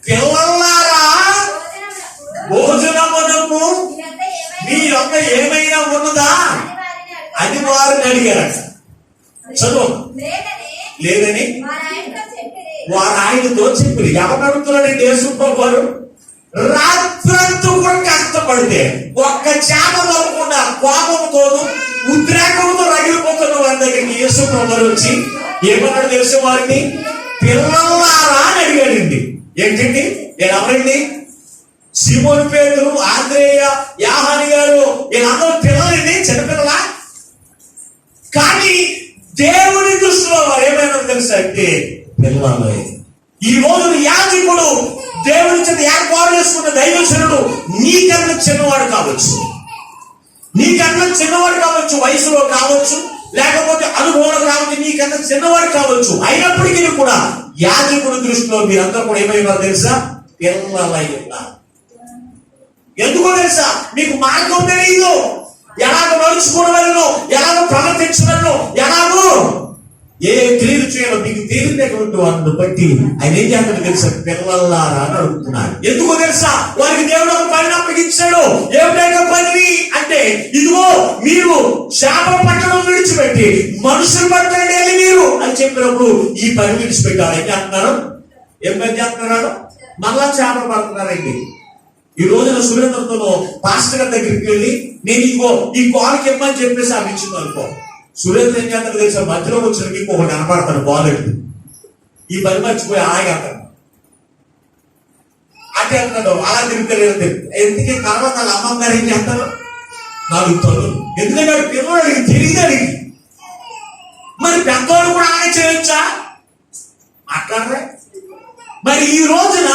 పిల్లలారా భోజనమునకు మీ యొక్క ఏమైనా ఉన్నదా అని వారిని అడిగారట. చదువు. లేదని వారు ఆయనతో చెప్పి, ఎవరు అడుగుతున్నాడండి? యేసు ప్రభు వారు రాత్రంతా కూడా కష్టపడితే ఒక్క చేప తప్పకుండా కోపంతోను ఉద్రేకంతో రగిలిపోతున్న వారి దగ్గరికి యేసు ప్రభు వారు వచ్చి ఏమన్నాడు తెలుసు? వారిని పిల్లలారా అని అడిగాడండి. ఏంటండి? నేను ఎవరండి? సీమోను పేతురు, ఆంద్రేయ, యోహాను గారు, వీళ్ళందరూ పిల్లలండి, చిన్నపిల్లల. కానీ దేవుని దృష్టిలో వారు ఏమైనా తెలుసా అంటే పిల్లలే. ఈ రోజు యాజకుడు దేవుని చేత ఏర్పాటు చేసుకున్న దైవజనుడు నీకన్నా చిన్నవాడు కావచ్చు, నీకన్నా చిన్నవాడు కావచ్చు, వయసులో కావచ్చు, లేకపోతే అనుభవంలో కావచ్చు, నీకన్నా చిన్నవాడు కావచ్చు. అయినప్పటికీ కూడా యాజకుడి దృష్టిలో మీరందరూ కూడా ఏమైనా తెలుసా? పిల్లలై ఉన్నారు. ఎందుకో తెలుసా? మీకు మార్గం తెలియదు, ఎలాగో నడుచుకోవడం, ఎలాగో ప్రవర్తించడం, ఎలాగో ఏ క్రియలు చేయాలో మీకు తెలియనటువంటి వారిని బట్టి ఆయన ఏం చేస్తాడు తెలుసా? పిల్లలారా అని అడుగుతున్నారు. ఎందుకో తెలుసా? వారికి దేవుడు ఒక పనిని అప్పగించాడు. ఏమిటైనా పని అంటే, ఇదిగో మీరు చేపల పట్టణం విడిచిపెట్టి మనుషులు పట్టండి వెళ్ళి మీరు అని చెప్పినప్పుడు ఈ పని విడిచిపెట్టారు. ఏం చేస్తున్నారు? ఏం పని చేస్తున్నారు? మళ్ళా చేపలు పడుతున్నారండి. ఈ రోజున సురేంద్రతో పాస్టర్ గారి దగ్గరికి వెళ్ళి నేను ఇదిగో ఈ కాలుకి ఇమ్మని చెప్పేసి ఆమె ఇచ్చింది అనుకో, సురేంద్ర ఏం చేస్తాడు తెలుసా? మధ్యలో వచ్చిన ఇంకొకటి కనపడతాడు బాలెట్టు, ఈ పని మర్చిపోయి ఆగి అంటాడు, అటే అంటాడు, అలా తిరుగుతాడు. ఎందుకే తర్వాత వాళ్ళ అమ్మమ్మ గారు ఏం చేస్తారు? 4 తల్లులు. ఎందుకంటే పిల్లలు అడిగి తెలియదు అడిగి. మరి పెద్దవాళ్ళు కూడా అలాగే చేయొచ్చా? మాట్లాడరా? మరి ఈ రోజున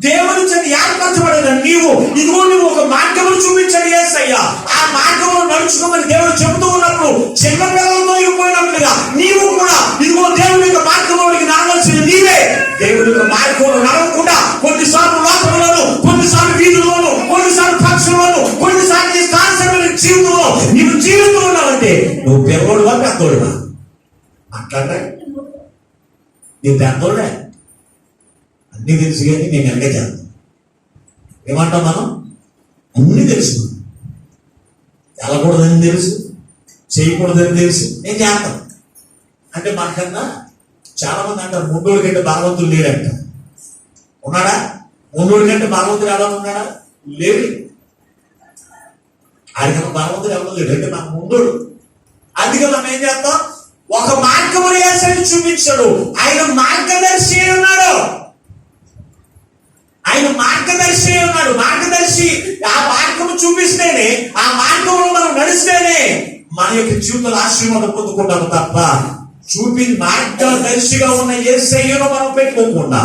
దేవుని చేత ఏర్పరచబడిన నీవు ఇదిగో నువ్వు ఒక మార్గమును చూపించండి యేసయ్యా, ఆ మార్గంలో నడుచుకోమని దేవుడు చెబుతూ ఉన్నప్పుడు చిన్న పిల్లలతో ఇవ్వబడినట్లుగా నీవు కూడా ఇదిగో దేవుని యొక్క మార్గంలోకి నడవలసిన నీవే. దేవుని యొక్క మార్గంలో నడవకుండా కొన్నిసార్లు లోకంలోను, కొన్నిసార్లు వీధుల్లోను, కొన్నిసార్లు పక్షుల్లోను, కొన్నిసార్లు నీ స్థానికమైన జీవితంలో నీవు జీవిస్తూ ఉన్నావంటే నువ్వు పెద్దోడువా పెద్దోడువా? మాట్లాడరా? నీ పెద్దోడే అన్ని తెలుసు కానీ నేను వెనక చేస్తాను. ఏమంటాం మనం? అన్ని తెలుసు, వెళ్ళకూడదని తెలుసు, చేయకూడదని తెలుసు, నేను చేస్తాను అంటే మనకన్నా చాలా మంది అంటారు ముండోడి కంటే బలవంతుడు లేడంట. ఉన్నాడా? ముండోడి కంటే బలవంతుడు ఎలా ఉన్నాడా? లేడు. ఆయనకన్నా బలవంతుడు ఎవరు లేడు అంటే మన ముండోడు. అందుకే మనం ఏం చేస్తాం? ఒక మార్గము యేసయ్య చూపించాడు, ఆయన మార్గదర్శి ఉన్నాడు. ఆయన మార్గదర్శి ఉన్నాడు. మార్గదర్శి ఆ మార్గము చూపిస్తేనే, ఆ మార్గంలో మనం నడిస్తేనే మన యొక్క జీవితంలో ఆశీర్వాదం పొందుకుంటాము తప్ప మార్గదర్శిగా ఉన్న యేసయ్యను మనం పెట్టుకోకుండా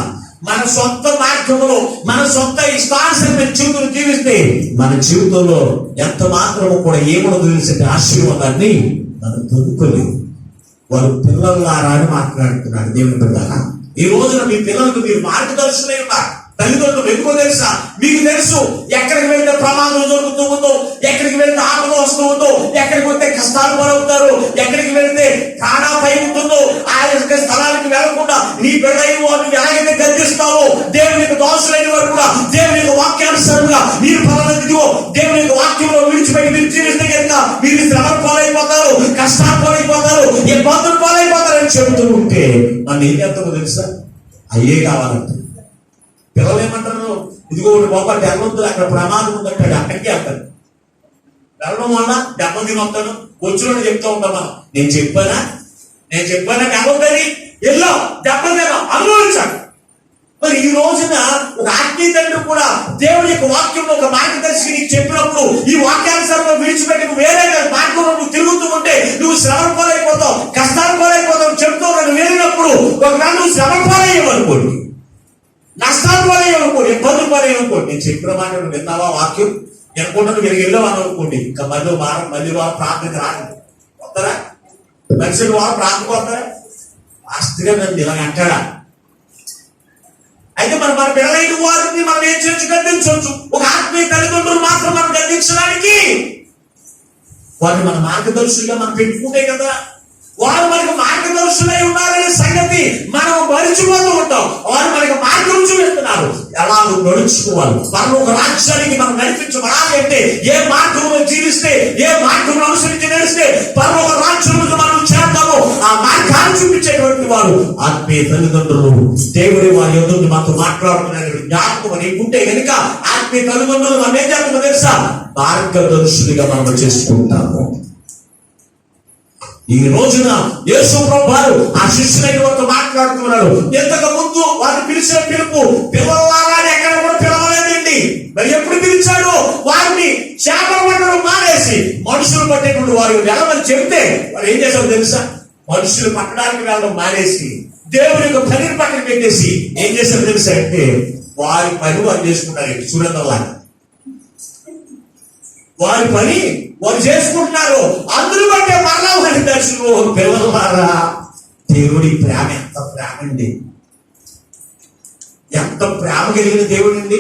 మన సొంత మార్గంలో మన సొంత ఇష్టానుసారమైన జీవితం జీవిస్తే మన జీవితంలో ఎంత మాత్రము కూడా ఏమన్నదో తెలిసే ఆశీర్వాదాన్ని మనం పొందుకోలేదు. వారు పిల్లలారా అని మాట్లాడుతున్నాడు దేవుని బిడ్డలారా. ఈ రోజున మీ పిల్లలకు మీరు మార్గదర్శులై ఉన్నారు. తల్లిదండ్రులు ఎందుకో తెలుసా? మీకు తెలుసు ఎక్కడికి వెళ్తే ప్రమాదం జరుగుతూ ఉందో, ఎక్కడికి వెళ్తే ఆపద వస్తూ ఉందో, ఎక్కడికి వెళ్తే కష్టాలు పడవుతారు, ఎక్కడికి వెళ్తే కానా భయం ఉంటుందో, ఆ యొక్క స్థలానికి వెళ్లకుండా నీ బిడ్డైన వారిని ఎలాగైతే గద్దిస్తావో, దేవునికి దోషులైన వారు కూడా దేవుని యొక్క వాక్యానుసారంగా మీరు ఫలానా ఇదిగో దేవుని యొక్క వాక్యంలో విడిచిపెట్టి మీరు జీవిస్తే కనుక మీరు శ్రమ పాలైపోతారు, కష్టాలు పాలైపోతారు, ఇబ్బందులు పాలైపోతారు అని చెబుతూ ఉంటే నన్ను ఏం చేస్తామో తెలుసా? అయ్యే కావాలంటే పిల్లలు ఏమంటారు, ఇదిగో బాబా డెబ్బొద్దులు అక్కడ ప్రమాదం ఉందంటాడు, అక్కడికి వెళ్తాడు. వెళ్ళడం వల్ల దెబ్బ తినొస్తాను వచ్చిన చెప్తూ ఉంటాం మనం. నేను చెప్పానా కావద్దని ఎల్లో దెబ్బ తిన అనుభవించాడు. మరి ఈ రోజున ఒక ఆత్మీయ తండ్రి కూడా దేవుడి యొక్క వాక్యంలో ఒక మార్గదర్శి నీకు చెప్పినప్పుడు ఈ వాక్యానుసారంలో విడిచిపెట్టి నువ్వు వేరే మార్గంలో నువ్వు తిరుగుతూ ఉంటే నువ్వు శ్రమ పాలైపోతావు, కష్టాలు పాలైపోతావు చెప్తూ నువ్వు వెళ్ళినప్పుడు ఒకవేళ నువ్వు శ్రమ పాలయ్యవనుకోండి, నష్టాలు పాలయ్యవనుకోండి, ఇబ్బందులు పాలయ్యవనుకోండి. నేను చెప్పిన మాట నువ్వు విన్నావా వాక్యం ఎనుకుంటా మీరు వెళ్ళావు అనుకోండి, ఇంకా మళ్ళీ వారం ప్రార్థనకి రాదు వస్తారా? మనిషిని వారం ప్రార్థనకు వస్తారా? ఆస్తిగా నన్ను ఇలా అంటాడా? అయితే మన పిల్లలైన వారిని మనం ఏం చేయొచ్చు? గద్దించవచ్చు. ఒక ఆత్మీయ తల్లిదండ్రులు మాత్రం మనం గద్దించడానికి వారిని మన మార్గదర్శులుగా మనం పెట్టుకుంటే కదా, వారు మనకు మార్గదర్శులై ఉన్నారనే సంగతి మనం మరిచిపోతూ ఉంటాం. వారు మనకు మార్గం చూపిస్తున్నారు, ఎలా నడుచుకోవాలి, మనం ఒక రాజ్యానికి మనం నడిపించబడాలి అంటే ఏ మార్గంలో జీవిస్తే, ఏ మార్గంలో అనుసరించి నడిస్తే పరలోక రాజ్యంలో మనం చేద్దామో ఆ మార్గాన్ని చూపించేటువంటి వారు ఆత్మీయ తల్లిదండ్రులు. దేవుడి వారి యొద్ద మాతో మాట్లాడుతున్నారు జ్ఞాపకం నీకుంటే కనుక ఆత్మీయ తల్లిదండ్రులు మనం ఏం చేస్తామో తెలుసా? మార్గదర్శులుగా మనం చేసుకుంటాము. ఈ రోజున యేసు ప్రభువు ఆ శిష్యులైన వారితో మాట్లాడుతున్నాడు. ఇంతకు ముందు వారిని పిలిచిన పిలుపు పిల్లలాగా ఎక్కడ కూడా పిలవలేదండి. మరి ఎప్పుడు పిలిచాడు? వారిని చేపలు పట్టడం మానేసి మనుషులు పట్టేటువంటి వారు వెళ్ళమని చెప్తే వారు ఏం చేశారు తెలుసా? మనుషులు పట్టడానికి వెళ్ళడం మానేసి దేవుని యొక్క పనిని పక్కన పెట్టేసి ఏం చేశారు తెలుసా అంటే వారి పని వారు చేసుకుంటారు. చూడండి, వారి పని వారు చేసుకుంటున్నారు. అందరూ బట్టే మరలా వారి దర్శనం. పిల్లలారా, దేవుడి ప్రేమ ఎంత ప్రేమ అండి, ఎంత ప్రేమ కలిగిన దేవుడు అండి.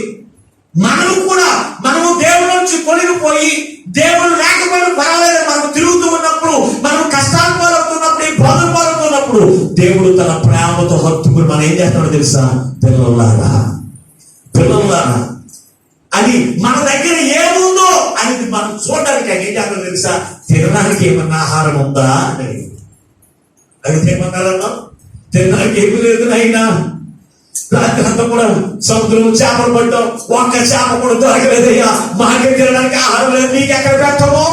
మనము దేవుడి నుంచి కొనిగిపోయి దేవుడు లేకపోయినా పర్వాలేదు మనం తిరుగుతూ ఉన్నప్పుడు, మనం కష్టాలు పాలవుతున్నప్పుడు, బాధలు పాలవుతున్నప్పుడు దేవుడు తన ప్రేమతో హత్తుకుని మనం ఏం చేస్తాడో తెలుసా? పిల్లలారా అది మన దగ్గర ఏముందో అనేది మనం చూడడానికి ఏం చేస్తాడో తెలుసా? తినడానికి ఏమన్నా ఆహారం ఉందా అని అడిగితే ఏమన్నారన్నా? తినడానికి ఏమి లేదు అయినా రాత్రి అంతా కూడా సముద్రం చేపలు పడ్డాం, ఒక్క చేప కూడా దొరకలేదయ్యా, మాకే తినడానికి ఆహారం లేదు, నీకు ఎక్కడ పెట్టము?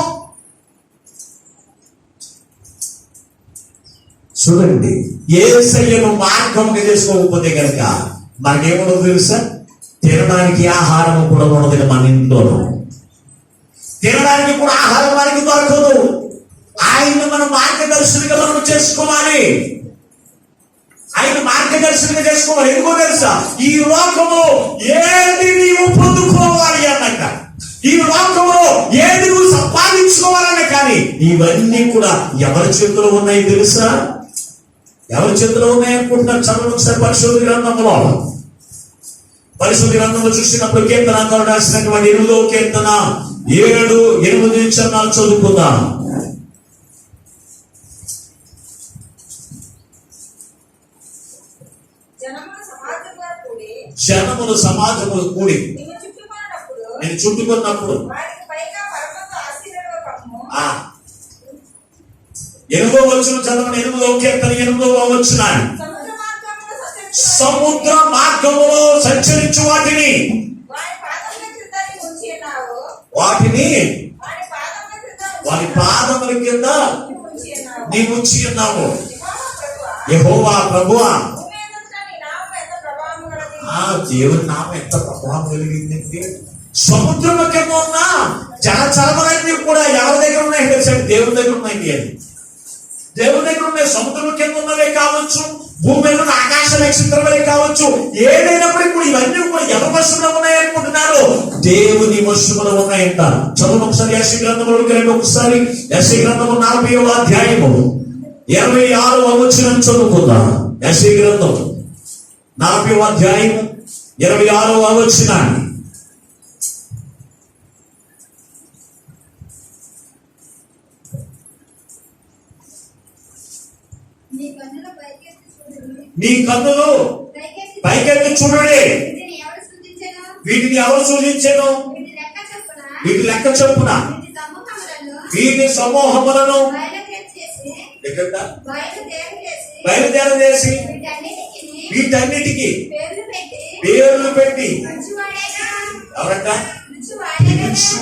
చూడండి, యేసయ్యను మార్గంగా చేసుకోకపోతే కనుక మనకేముండదు తెలుసా? తినడానికి ఆహారం కూడా ఉండదు. మన ఇంట్లోనూ తినడానికి కూడా ఆహారం మనకి దొరకదు. ఆయన మన మార్గదర్శులుగా మనం చేసుకోవాలి. ఆయన మార్గదర్శనంగా చేసుకోవాలి. ఎందుకో తెలుసా? ఈ లోకము ఏది నీవు పొందుకోవాలి అన్నాక, ఈ లోకంలో ఏది నువ్వు సంపాదించుకోవాలన్నా కానీ ఇవన్నీ కూడా ఎవరి చేతిలో ఉన్నాయి తెలుసా? ఎవరి చేతిలో ఉన్నాయి అనుకుంటున్నారు? చదవండి ఒకసారి పరిశుద్ధ గ్రంథంలో చూసినప్పుడు కీర్తనాకారుడు రాసినటువంటి 8వ కీర్తన 7-8 చరణాలు చదువుకుందాం. జనములు సమాజములు కూడి నేను చుట్టుకున్నప్పుడు 8వ వచనం చదవండి. 8వ కీర్తన 8వ వచనం. సముద్ర మార్గములో సంచరించు వాటిని వారి పాదముల కింద నీవు ఉంచి ఉన్నావు. యెహోవా ప్రభువా, దేవుని నామం ఎంత ప్రభావం కలిగింది. సముద్రం కింద ఉన్న జలచరములన్నీ కూడా ఎవరి దగ్గర ఉన్నాయి తెలుసా? దేవుని దగ్గర ఉన్నాయి. అది దేవుని దగ్గర ఉన్నాయి. సముద్రం కింద ఉన్నవే కావచ్చు, భూమి మీద ఉన్న ఆకాశ నక్షత్రమే కావచ్చు, ఏదైనప్పటికీ కూడా ఇవన్నీ కూడా ఎవరి వశంలో ఉన్నాయనుకుంటున్నారు? దేవుని వశంలో ఉన్నాయంట. చదువు ఒకసారి యెషయా గ్రంథంలోకి రండి. ఒకసారి యెషయా గ్రంథము 40వ అధ్యాయము 26వ వచనం చదువుకుందాం. యెషయా గ్రంథం 40వ అధ్యాయం 26వ వచనాన్ని. నీ కన్నుల నీ కన్నులు పైకెత్తి చూడండి. వీటిని ఎవరు సూచించాను? వీటి లెక్క చొప్పున వీటి సమూహములను బయలుదేర చేసి వీటన్నిటికీ పేర్లు పెట్టి, ఎవరంట?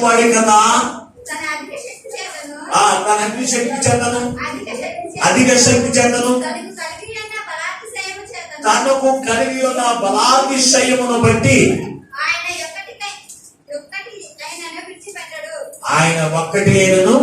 వాడే కదా తన అగ్ని శక్తి చెందను, అధిక శక్తి చెందను, తనకు కలిగి ఉన్న బలాతిశయమును బట్టి ఆయన ఒక్కటి అయినను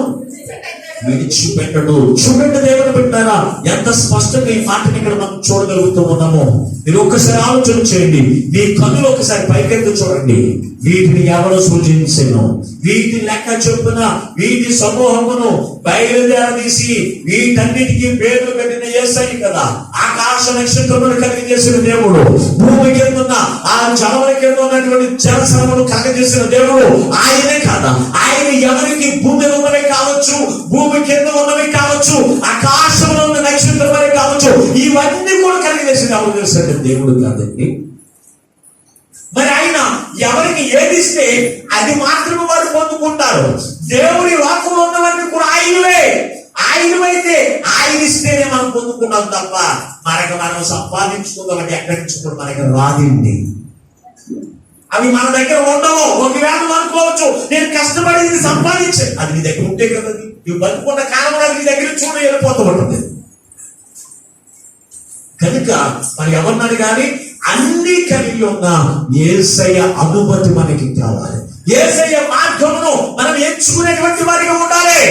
విడిచిపెట్టడు. చూడండి దేవుని పెట్టారా, ఎంత స్పష్టంగా ఈ మాటని ఇక్కడ మనం చూడగలుగుతూ ఉన్నాము. మీరు ఒక్కసారి ఆలోచన చేయండి. మీ కన్నులు ఒకసారి పైకెత్తి చూడండి. వీటిని ఎవరు సూచించెను? వీటి లెక్క చొప్పున వీటి సమూహమును బయలుదేరదీసి వీటన్నిటికీ పేర్లు పెట్టిన యేసయ్య కదా. ఆకాశ నక్షత్రములు కలిగజేసిన దేవుడు, భూమి కింద ఉన్న ఆ జలముల కింద ఉన్నటువంటి జలసరములు కలిగజేసిన దేవుడు ఆయనే కదా. ఆయన ఎవరికి భూమి ఉన్నవి కావచ్చు, భూమి కింద ఉన్నవి కావచ్చు, ఆకాశంలో ఉన్న నక్షత్రములే కావచ్చు, ఇవన్నీ కూడా కలిగజేసిన ఎవరు తెలుసండి? దేవుడు కాదండి. మరి ఆయన ఎవరికి ఏదిస్తే అది మాత్రమే వారు పొందుకుంటారు. దేవుని వాక్కులు ఉన్నవన్నీ కూడా ఆయనవే. ఆయనమైతే ఆయన ఇస్తేనే మనం పొందుకున్నాం తప్ప మనం సంపాదించుకుందామంటే ఎక్కడి నుంచి కూడా మనకి రాదండి. అవి మన దగ్గర ఉండవు. ఒకవేళ అనుకోవచ్చు, నేను కష్టపడి సంపాదించే, అది నీ దగ్గర ఉంటే కదా. నువ్వు బతుకున్న కాలంలో అది నీ దగ్గర చూడ వెళ్ళిపోతూ ఉంటుంది. కనుక మరి ఎవరినాడు కానీ అన్ని కలిగి ఉన్న యేసయ్య అనుమతి మనకి కావాలి. యేసయ్య మార్గమును మనం ఎంచుకునేటువంటి వారిగా ఉండాలి.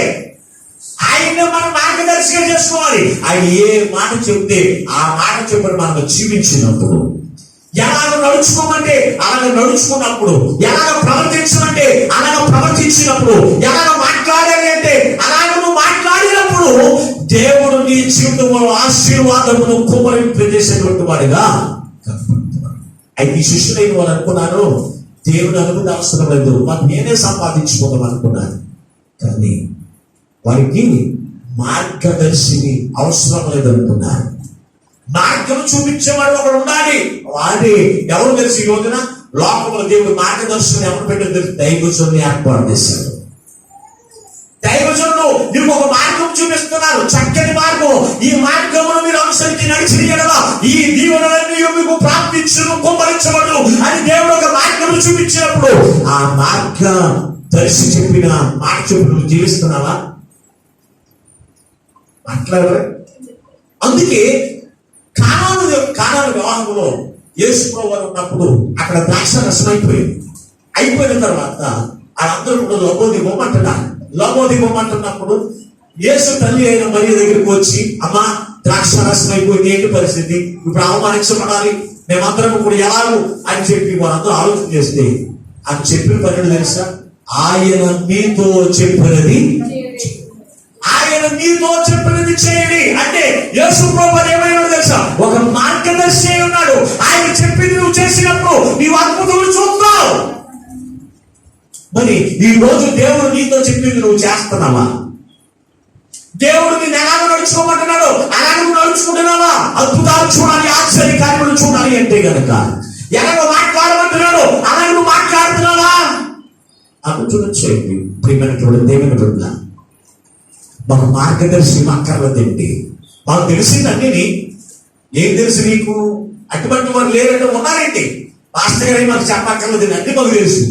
ఆయన్ని మనం మార్గదర్శిగా చేసుకోవాలి. ఆయన ఏ మాట చెప్తే ఆ మాట చెప్పని మనం జీవించినప్పుడు, ఎలాగ నడుచుకోమంటే అలాగ నడుచుకున్నప్పుడు, ఎలాగ ప్రవర్తించమంటే అలాగ ప్రవర్తించినప్పుడు, ఎలాగ మాట్లాడాలి అంటే అలాగ నువ్వు మాట్లాడినప్పుడు దేవుడు నీ జీవితంలో ఆశీర్వాదమును కుమ్మరింపజేసేటువంటి వాడిగా కనపడుతున్నాడు. అయితే ఈ శిష్యులైన వాళ్ళు అనుకున్నారు, దేవుడు అనుకుంటే అవసరం లేదు, మాకు నేనే సంపాదించుకోదాం అనుకున్నాను. కానీ వారికి మార్గదర్శిని అవసరం లేదనుకున్నారు. మార్గం చూపించేవాడు ఒకడు ఉండాలి. వారి ఎవరు తెలిసి ఈ రోజున లోకంలో దేవుడు మార్గదర్శనం ఎవరు పెట్టో తెలిసి దైవజనుని ఏర్పాటు చేశాడు. దైవజనులు నీకు ఒక మార్గం చూపిస్తున్నారు, చక్కని మార్గం. ఈ మార్గమును మీరు అనుసరించి నడిచిన ఎడల ఈ దీవెనలన్నీ మీకు ప్రాప్తించును, కుమ్మరించబడు అని దేవుడు ఒక మార్గం చూపించినప్పుడు ఆ మార్గ దర్శి చెప్పిన మాట చెప్పు నువ్వు జీవిస్తున్నావా? మాట్లాడరు. అందుకే కానాను వివాహంలో యేసు ప్రభువు ఉన్నప్పుడు అక్కడ ద్రాక్ష రసం అయిపోయిన తర్వాత వాళ్ళందరూ కూడా లబోదివ్వమంటున్నప్పుడు యేసు తల్లి అయిన మరియ దగ్గరికి వచ్చి, అమ్మా ద్రాక్ష రసం అయిపోయింది, ఏంటి పరిస్థితి, ఇప్పుడు అవమానించబడాలి, మేమందరం కూడా ఎలాగూ అని చెప్పి వాళ్ళందరూ ఆలోచన చేస్తే అని చెప్పిన పని తెలుసా? ఆయన మీతో చెప్పినది చేయండి అంటే యేసు ప్రభువు ఏమైనా తెలుసా? ఒక మార్గదర్శి ఉన్నాడు. ఆయన చెప్పింది నువ్వు చేసినప్పుడు నీవు అద్భుతాలు చూస్తావు. మరి ఈ రోజు దేవుడు నీతో చెప్పింది నువ్వు చేస్తున్నావా? దేవుడు నేను ఎలాగ నడుచుకోమంటున్నాడు అలాగ నువ్వు నడుచుకుంటున్నావా? అద్భుతాలు చూడాలి, ఆశ్చర్య కార్యములు చూడాలి అంటే గనక ఎలాగ మాట్లాడమంటున్నాడు అలాగ నువ్వు మాట్లాడుతున్నావా? ఆలోచన చేయండి. ప్రియమైనటువంటి దేవుని బిడ్డ, మాకు మార్గదర్శి అక్కర్లేదండి. మాకు తెలిసిందన్నీ. ఏం తెలుసు నీకు? అటువంటి వారు లేరంటే ఉన్నారండి. మాస్టర్ గారు మాకు చెప్పక్కర్లేదు, అన్ని మాకు తెలుసు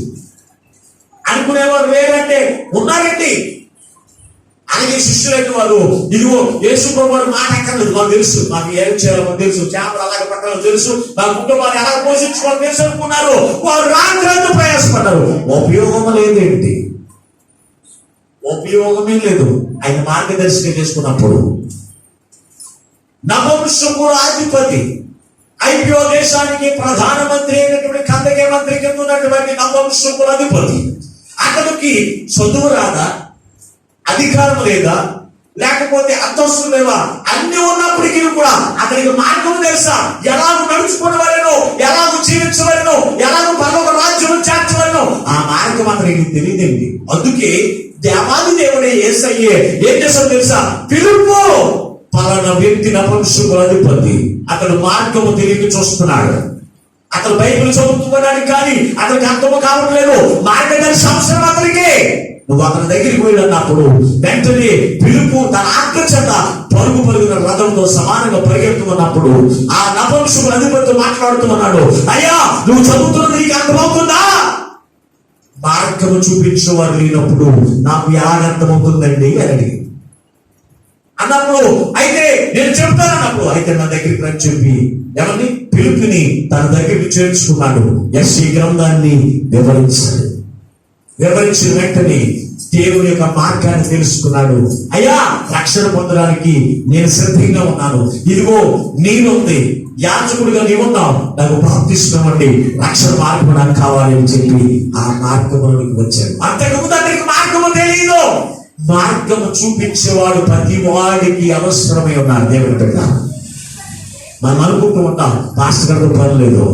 అనుకునేవారు లేరంటే ఉన్నారండి. అలాగే శిష్యులైన వారు ఇదిగో యేసు ప్రభువు మాట అక్కర్లేదు, మాకు తెలుసు, మాకు ఏం చేయాలో మాకు తెలుసు, చేపలు అలాగే పట్టాలో తెలుసు, మా కుటుంబాన్ని ఎలా పోషించుకోవాలో తెలుసు అనుకున్నారు. వారు రాత్రంతా ప్రయాసపడ్డారు. ఉపయోగం లేదేంటి? ఉపయోగమే లేదు. ఆయన మార్గదర్శిగా చేసుకున్నప్పుడు నపుంసకురాధిపతి ఐపిఓ దేశానికి ప్రధానమంత్రి అయినటువంటి కందకే మంత్రి కింద ఉన్నటువంటి నపుంసకురాధిపతి, అతనికి చదువు రాదా, అధికారం లేదా, లేకపోతే అంతస్తు లేవా, అన్ని ఉన్నప్పటికీ కూడా అతనికి మార్గం తెలుసా? ఎలాగ నడుచుకోవడమో, ఎలాగ జీవించవలనో, ఎలాగ పరలోక రాజ్యం చేర్చవలనో ఆ మార్గం అతనికి తెలియదండి. అందుకే దేవాది దేవుడే యేసయ్యే ఏం చేస్తాడు తెలుసా? పలానా వ్యక్తి నపుంసకుల అధిపతి, అతడు మార్గము తెలియక చూస్తున్నాడు. అతను బైబిల్ చదువుతున్నాడు కానీ అతనికి అర్థము కావట్లేదు. మార్గదర్శి అవసరం అతనికి. నువ్వు అతని దగ్గరికి వెళ్ళినప్పుడు వెంటనే పిలుపు తన ఆత్మ చేత పరుగున రథంతో సమానంగా పరిగెత్తుకున్నప్పుడు ఆ నపుంసకుల అధిపతి మాట్లాడుతున్నాడు, అయ్యా నువ్వు చదువుతున్నది నీకు అర్థమవుతుందా? మార్గము చూపించేవారు లేనప్పుడు నాకు ఎలా అర్థమవుతుందండి అని అడిగి అన్నప్పుడు, అయితే నేను చెప్తానన్నప్పుడు, అయితే నా దగ్గరికి రని చెప్పి ఎవరిని పిలుపుని తన దగ్గరికి చేర్చుకున్నాడు. యెషయా గ్రంథాన్ని వివరించిన వెంటనే దేవుని యొక్క మార్గాన్ని తెలుసుకున్నాడు. అయ్యా రక్షణ పొందడానికి నేను సిద్ధంగా ఉన్నాను. ఇదిగో నీవుంది, యాజకుడిగా నీవున్నావు, నాకు బాప్తిస్మం అండి, రక్షణ మార్గం నాకు కావాలి అని చెప్పి ఆ మార్గంలోకి వచ్చాడు. అంతకుముందు అతనికి మార్గము తెలియదు. మార్గము చూపించేవాడు ప్రతి వాడికి అవసరమై ఉన్నారు. దేవుని బిడ్డ, మనం అనుకుంటూ ఉంటాం పాస్టర్ గారితో పని లేదు,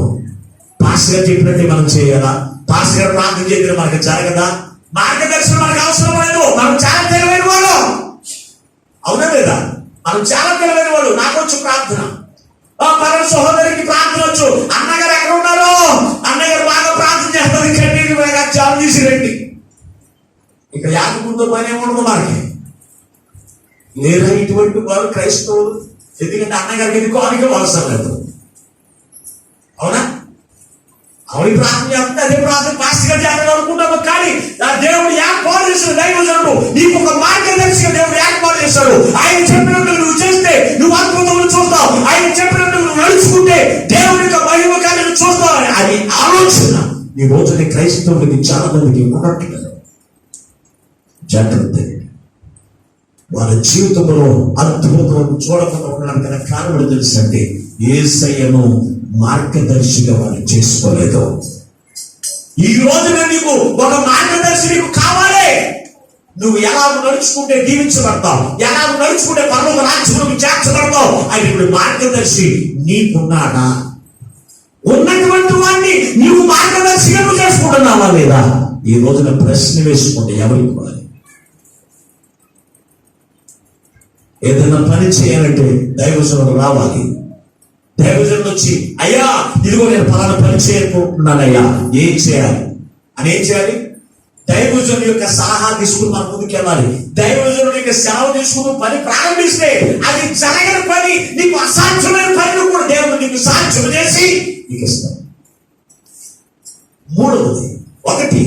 పాస్టర్ గారు చెప్పినట్టే మనం చేయాలా, పాస్టర్ గారు ప్రార్థన చేస్తే మనకు జరగదా, మార్గదర్శనం మనకు అవసరం లేదు. మనం చాలా తెలివైన వాడు, అవునా లేదా? మనం చాలా తెలివైన వాడు. నాకు వచ్చు ప్రార్థన, పరమ సహోదరికి ప్రార్థన వచ్చు. అన్నగారు ఎక్కడ ఉన్నారు? అన్నగారు బాగా ప్రార్థన చేస్తారు, కన్నీరు జాబ్ తీసి రండి. ఇక యాజకుడితో పని ఏముండదు మనకి. లేదా ఇటువంటి వారు క్రైస్తవులు, ఎందుకంటే అన్నగారికి ఇది కోరిక అవసరం లేదు. అవునా? ఆవిడ ప్రార్థన చేస్తే అదే ప్రార్థన పాస్టర్ గారు చేయాలని అనుకుంటాము. కానీ దేవుడు ఏర్పాటు చేసిన దైవజనుడు నీకు ఒక మార్గదర్శిగా దేవుడు ఏర్పాటు చేశాడు. ఆయన చెప్పినట్టు నువ్వు చేస్తే నువ్వు అద్భుతములు చూస్తావు. ఆయన చెప్పినట్టు నువ్వు నడుచుకుంటే దేవుని యొక్క మహిమ కార్యాలు చూస్తావు. అది ఆలోచన ఈ రోజున క్రైస్తవులకి చాలా మందికి ఉండట్లేదు. జాగ్రత్త. వారి జీవితంలో అద్భుతం చూడకుండా ఉండడానికి కారణం తెలుసండి, యేసయ్యను మార్గదర్శిగా వారు చేసుకోలేదు. ఈ రోజున నీకు ఒక మార్గదర్శి నీకు కావాలి. నువ్వు ఎలా నడుచుకుంటే దీవించబడతావు, ఎలా నడుచుకుంటే పరలోక రాజ్యంలోకి చేర్చబడతావు. ఆయన ఇప్పుడు మార్గదర్శి నీకున్నాడా? ఉన్నటువంటి వాడిని నీవు మార్గదర్శిగా నువ్వు చేసుకుంటున్నావా లేదా? ఈ రోజున ప్రశ్న వేసుకుంటే ఎవరికి వారి ఏదైనా పని చేయాలంటే దైవజనుడు రావాలి. దైవజనుడు వచ్చి, అయ్యా ఇదిగో నేను పలానా పని చేయనుకుంటున్నానయ్యా, ఏం చేయాలి అని ఏం చేయాలి? దైవజనుడి యొక్క సలహా తీసుకుని మన ముందుకు వెళ్ళాలి. దైవజనుడి యొక్క సెలవు తీసుకుని పని ప్రారంభిస్తే అది జరగని పని, నీకు అసాధ్యమైన పని కూడా దేవుడు నీకు సాధ్యం చేసి నీకు ఇస్తాం. మూడవది, ఒకటి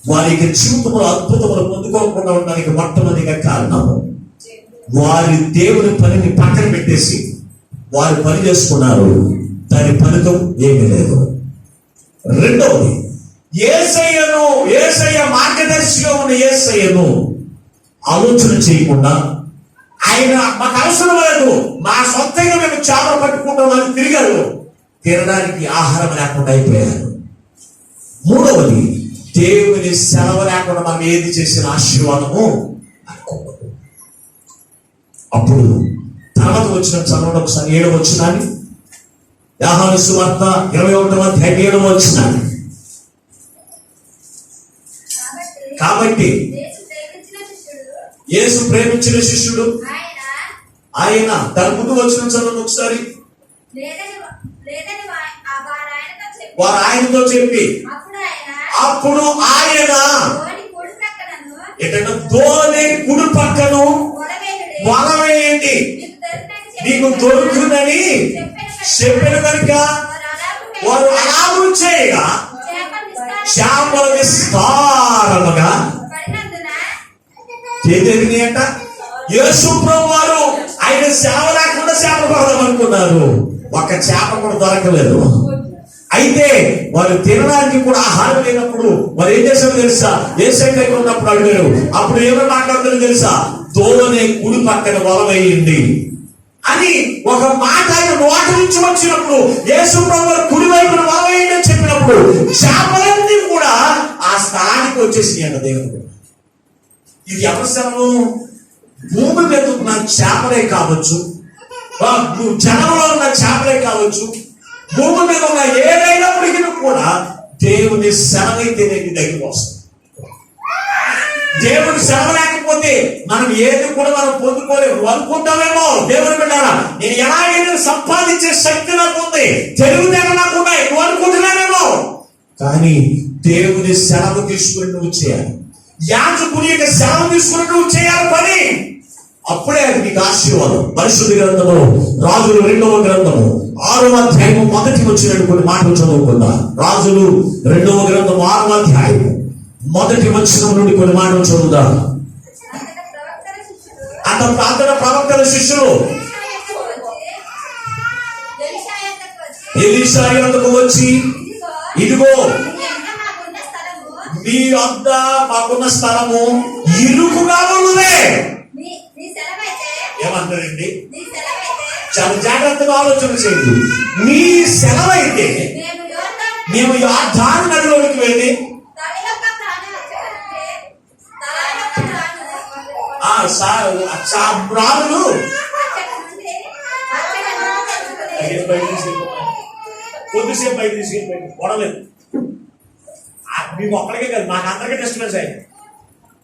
వారి యొక్క జీవితంలో అద్భుతములు పొందుకోకుండా ఉండడానికి మొట్టమొదటిగా కారణం వారి దేవుని పనిని పక్కన పెట్టేసి వారు పని చేసుకున్నారు. దాని ఫలితం ఏమీ లేదు. రెండవది, యేసయ్య మార్గదర్శిగా ఉన్న యేసయ్యను ఆలోచన చేయకుండా ఆయన మాకు అవసరం లేదు, మా సొంతంగా మేము చేపలు పట్టుకుంటామని తిరిగారు. తినడానికి ఆహారం లేకుండా అయిపోయారు. మూడవది, దేవుని సెలవు లేకుండా మనం ఏది చేసిన ఆశీర్వాదము అనుకోకూడదు. అప్పుడు తర్వాత వచ్చిన చదవడం ఒకసారి 7వ వచనాన్ని, యోహాను సువార్త 21వ అధ్యాయం 7వ వచనాన్ని. కాబట్టి యేసు ప్రేమించిన శిష్యుడు ఆయన తన ముందు వచ్చిన చదవడం ఒకసారి. వారు ఆయనతో చెప్పి అప్పుడు ఆయన ఎక్కడ ధోని కుడి పక్కను వలవేయండి నీకు దొరుకుతుందని చెప్పిన కనుక వారు అలాగూ చేయగా చేపలు విస్తారముగా అంట. యేసు ప్రభువు వారు ఆయన సేవ లేకుండా చేపలు పడదాం అనుకున్నారు. ఒక చేప కూడా దొరకలేదు. అయితే వారు తినడానికి కూడా ఆహారం లేనప్పుడు వారు ఏం చేశారో తెలుసా? యేసయ్య దగ్గర ఉన్నప్పుడు అడిగారు. అప్పుడు ఏమో మాట్లాడుతారో తెలుసా? దోవనే కుడి పక్కన వల వేయండి అని ఒక మాట ఆయన నోటి నుంచి వచ్చినప్పుడు, యేసు ప్రభువు కుడి వైపున వల వేయండి అని చెప్పినప్పుడు చేపలన్నీ కూడా ఆ స్థానానికి వచ్చేసినాయంట. దేవుడు, ఇది అవసరము. భూమి మీద ఉన్న చేపలే కావచ్చు, జనంలో ఉన్న చేపలే కావచ్చు, భూమి మీద ఉన్న ఏదైనప్పటికీ కూడా దేవుని సెలవైతే దగ్గరికి వస్తుంది. దేవుడు సెలవు లేకపోతే మనం ఏది కూడా మనం పొందుకోలేము అనుకుంటామేమో. దేవుడు బిడ్డారా, నేను ఎలాగైనా సంపాదించే శక్తి నాకు ఉంది, తెలివితేట నాకు ఉన్నాయి, నువ్వు అనుకుంటున్నావేమో. కానీ దేవుని సెలవు తీసుకుని నువ్వు చేయాలి. యాజకుని యొక్క సెలవు తీసుకుని నువ్వు చేయాలి పని. అప్పుడే అది నీకు ఆశీర్వాదం. పరిశుద్ధ గ్రంథము రాజులు 2వ గ్రంథము 6వ అధ్యాయము మొదటి వచ్చినట్టు కొన్ని మాటలు చదువుకుందా. రాజులు 2వ గ్రంథము 6వ అధ్యాయము మొదటి వచనం నుండి కొన్ని మాటలు చదువుదా. అంత ప్రవక్తల శిష్యులు ఎలీషా యొద్దకు వచ్చి, ఇదిగో మీ వద్ద మాకున్న స్థలము ఇరుకుగా ఉన్నదే. ఏమంటారండి? చాలా జాగ్రత్తగా ఆలోచన చేయండి. మీ సెలవైతే మేము యోర్దాను నదిలోకి వెళ్ళి రాజులు కొద్దిసేపు బయట తీసుకెళ్ళిపోయింది, గొడవలేదు. మీకు ఒక్కడికే కాదు, మాకు అందరికీ డిస్టర్బెన్స్ అయింది.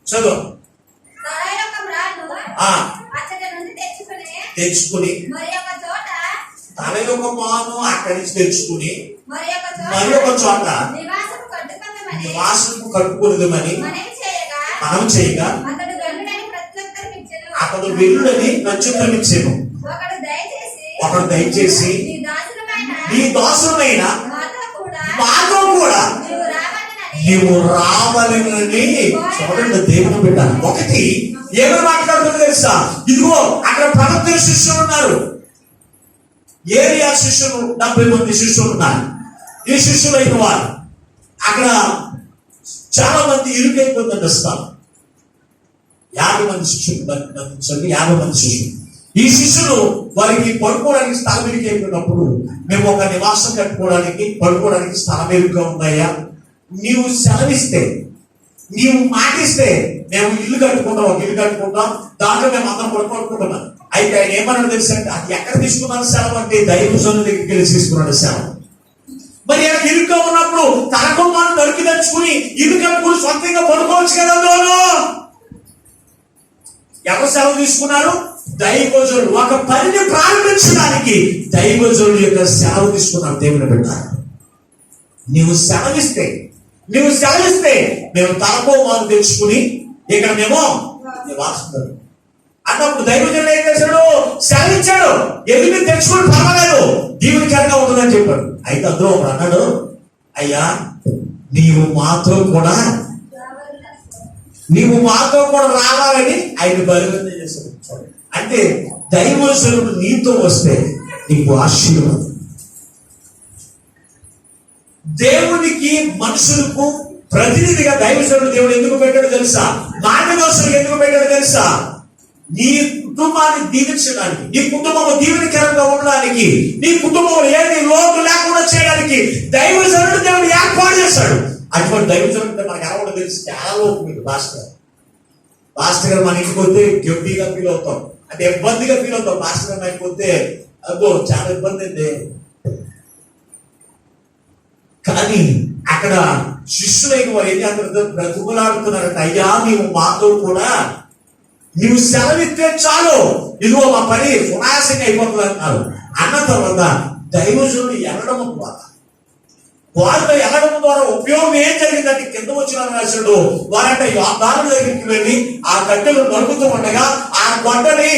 చదువు తెచ్చుకుని తన యొక్క మాను అక్కడి నుంచి తెచ్చుకుని మరి ఒక చోట నివాసము కట్టుకునేదమని మనం చేయగా అతడు వెల్లుడని ప్రత్యుత్తరం ఇచ్చాను. ఒకడు దయచేసి నీ దాసులమైన మాతో కూడా నీవు రావాలని చూడండి. దేవుని బిడ్డ ఒకటి ఏమని మాట్లాడుతుందో తెలుసా? ఇదిగో అక్కడ ప్రవక్తల శిష్యులు ఉన్నారు, ఏరియా శిష్యులు 70 మంది శిష్యులు ఉన్నారు. ఈ శిష్యులు అయిన వారు అక్కడ చాలా మంది ఇరుకైపోతుందండి స్థలం. 50 మంది శిష్యులు, 50 మంది శిష్యులు. ఈ శిష్యులు వారికి పడుకోవడానికి స్థలం ఇరుకైపోయినప్పుడు, మేము ఒక నివాసం కట్టుకోవడానికి పడుకోవడానికి స్థలం ఇరుగ్గా ఉన్నాయా, నీవు సెలవిస్తే, నీవు మాటిస్తే మేము ఇల్లు కట్టుకుంటాం, ఒక ఇల్లు కట్టుకుంటాం, దాంట్లో మేము అందరం పడుకుంటున్నాం. అయితే ఆయన ఏమన్నాడు తెలుసా? అది ఎక్కడ తీసుకున్నాను సెలవు అంటే దైవజనుల దగ్గరికి వెళ్ళి తీసుకున్నాడు సెలవు. మరి ఆయన ఇరుగ్గా ఉన్నప్పుడు తనకు మనం నరికి తెచ్చుకుని ఇల్లు కట్టుకుని సొంతంగా పడుకోవచ్చు కదా. ఎవరు సెలవు తీసుకున్నారు? దైవజనుడు. ఒక పనిని ప్రారంభించడానికి దైవజనుడు యొక్క సెలవు తీసుకున్నాడు. దేవుని బిడ్డ, నీవు సెలవిస్తే మేము తనకో మనం తెచ్చుకుని ఇక్కడ మేము నివాసిస్తాడు అన్నప్పుడు దైవజనుడు ఏం చేశాడు? సెలవిచ్చాడు. ఎదురు తెచ్చుకుని పర్వాలేదు, దీవునికరంగా ఉంటుందని చెప్పాడు. అయితే అందులో ఒకడు అన్నాడు, అయ్యా నీవు మాతో కూడా రావాలని ఆయన బలవంతం చేశాడు. అంటే దైవజనుడు నీతో వస్తే నీకు ఆశీర్వాదం. దేవునికి మనుషులకు ప్రతినిధిగా దైవజనుడు దేవుడు ఎందుకు పెట్టాడు తెలుసా? మార్గదర్శకులు ఎందుకు పెట్టాడు తెలుసా? నీ కుటుంబాన్ని దీవించడానికి, నీ కుటుంబం దీవెనకరంగా ఉండడానికి, నీ కుటుంబంలో ఏది లోటు లేకుండా చేయడానికి దైవజనుడు దేవుడు ఏర్పాటు చేశాడు. అటువంటి దైవజనుడు మనకు ఎలా తెలుసు? చాలా లోపు మీకు పాస్టర్ గారు మన ఇంటికి పోతే గిఫ్టీగా ఫీల్ అవుతాం, అంటే ఇబ్బందిగా ఫీల్ అవుతాం. పాస్టర్ గారు అయిపోతే అబ్బో చాలా ఇబ్బంది అండి. కానీ అక్కడ శిష్యులైన వారు ఏం చేస్తారు? బ్రతుకులాడుతున్నారంట. అయ్యా నీవు మాతో కూడా, నీవు సెలవిస్తే చాలు, ఇదిగో మా పని సునాయాసంగా అయిపోతుంది అన్నారు. అన్న తర్వాత దైవజనుడు వెళ్ళడం ద్వారా, వాళ్ళతో వెళ్ళడం ద్వారా ఉపయోగం ఏం జరిగిందంటే కింద వచ్చిన రాశాడు. వారంటే యోర్దాను దగ్గరికి వెళ్ళి ఆ కట్టెలు నరుకుతూ ఉండగా ఆ గొడ్డలి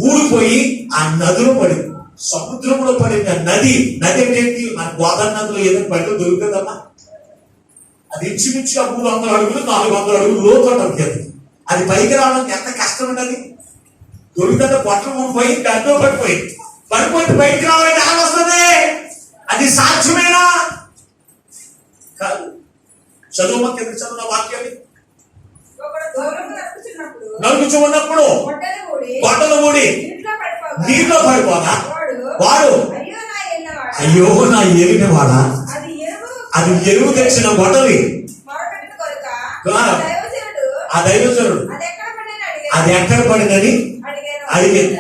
ఊడిపోయి ఆ నదిలో పడింది, సముద్రంలో పడింది. నది ఏంటి? మన గోదావరి నదిలో ఏదైనా పడితే దొరుకుతుందమ్మా. అది ఇంచుమించుగా 300 అడుగులు 400 అడుగులు లోతు ఉంటుంది. అది పైకి రావడానికి ఎంత కష్టం ఉన్నది. దొరికితే పొట్టలు ఊడిపోయి గడ్డో పడిపోయి బయటికి రావాలంటే ఎలా వస్తుంది? అది సాధ్యమేనా? కాదు. చదువు కింద చదువున్న వాక్యాన్ని నలుగుచు ఉన్నప్పుడు గొడ్డలు ఊడి నీటిలో పడిపోనా వాడు, అయ్యో నా ఏలిన వాడా, అది ఎరువు తెచ్చిన గొడ్డలి. ఆ దైవజనుడు అది ఎక్కడ పడిందని అడిగింది.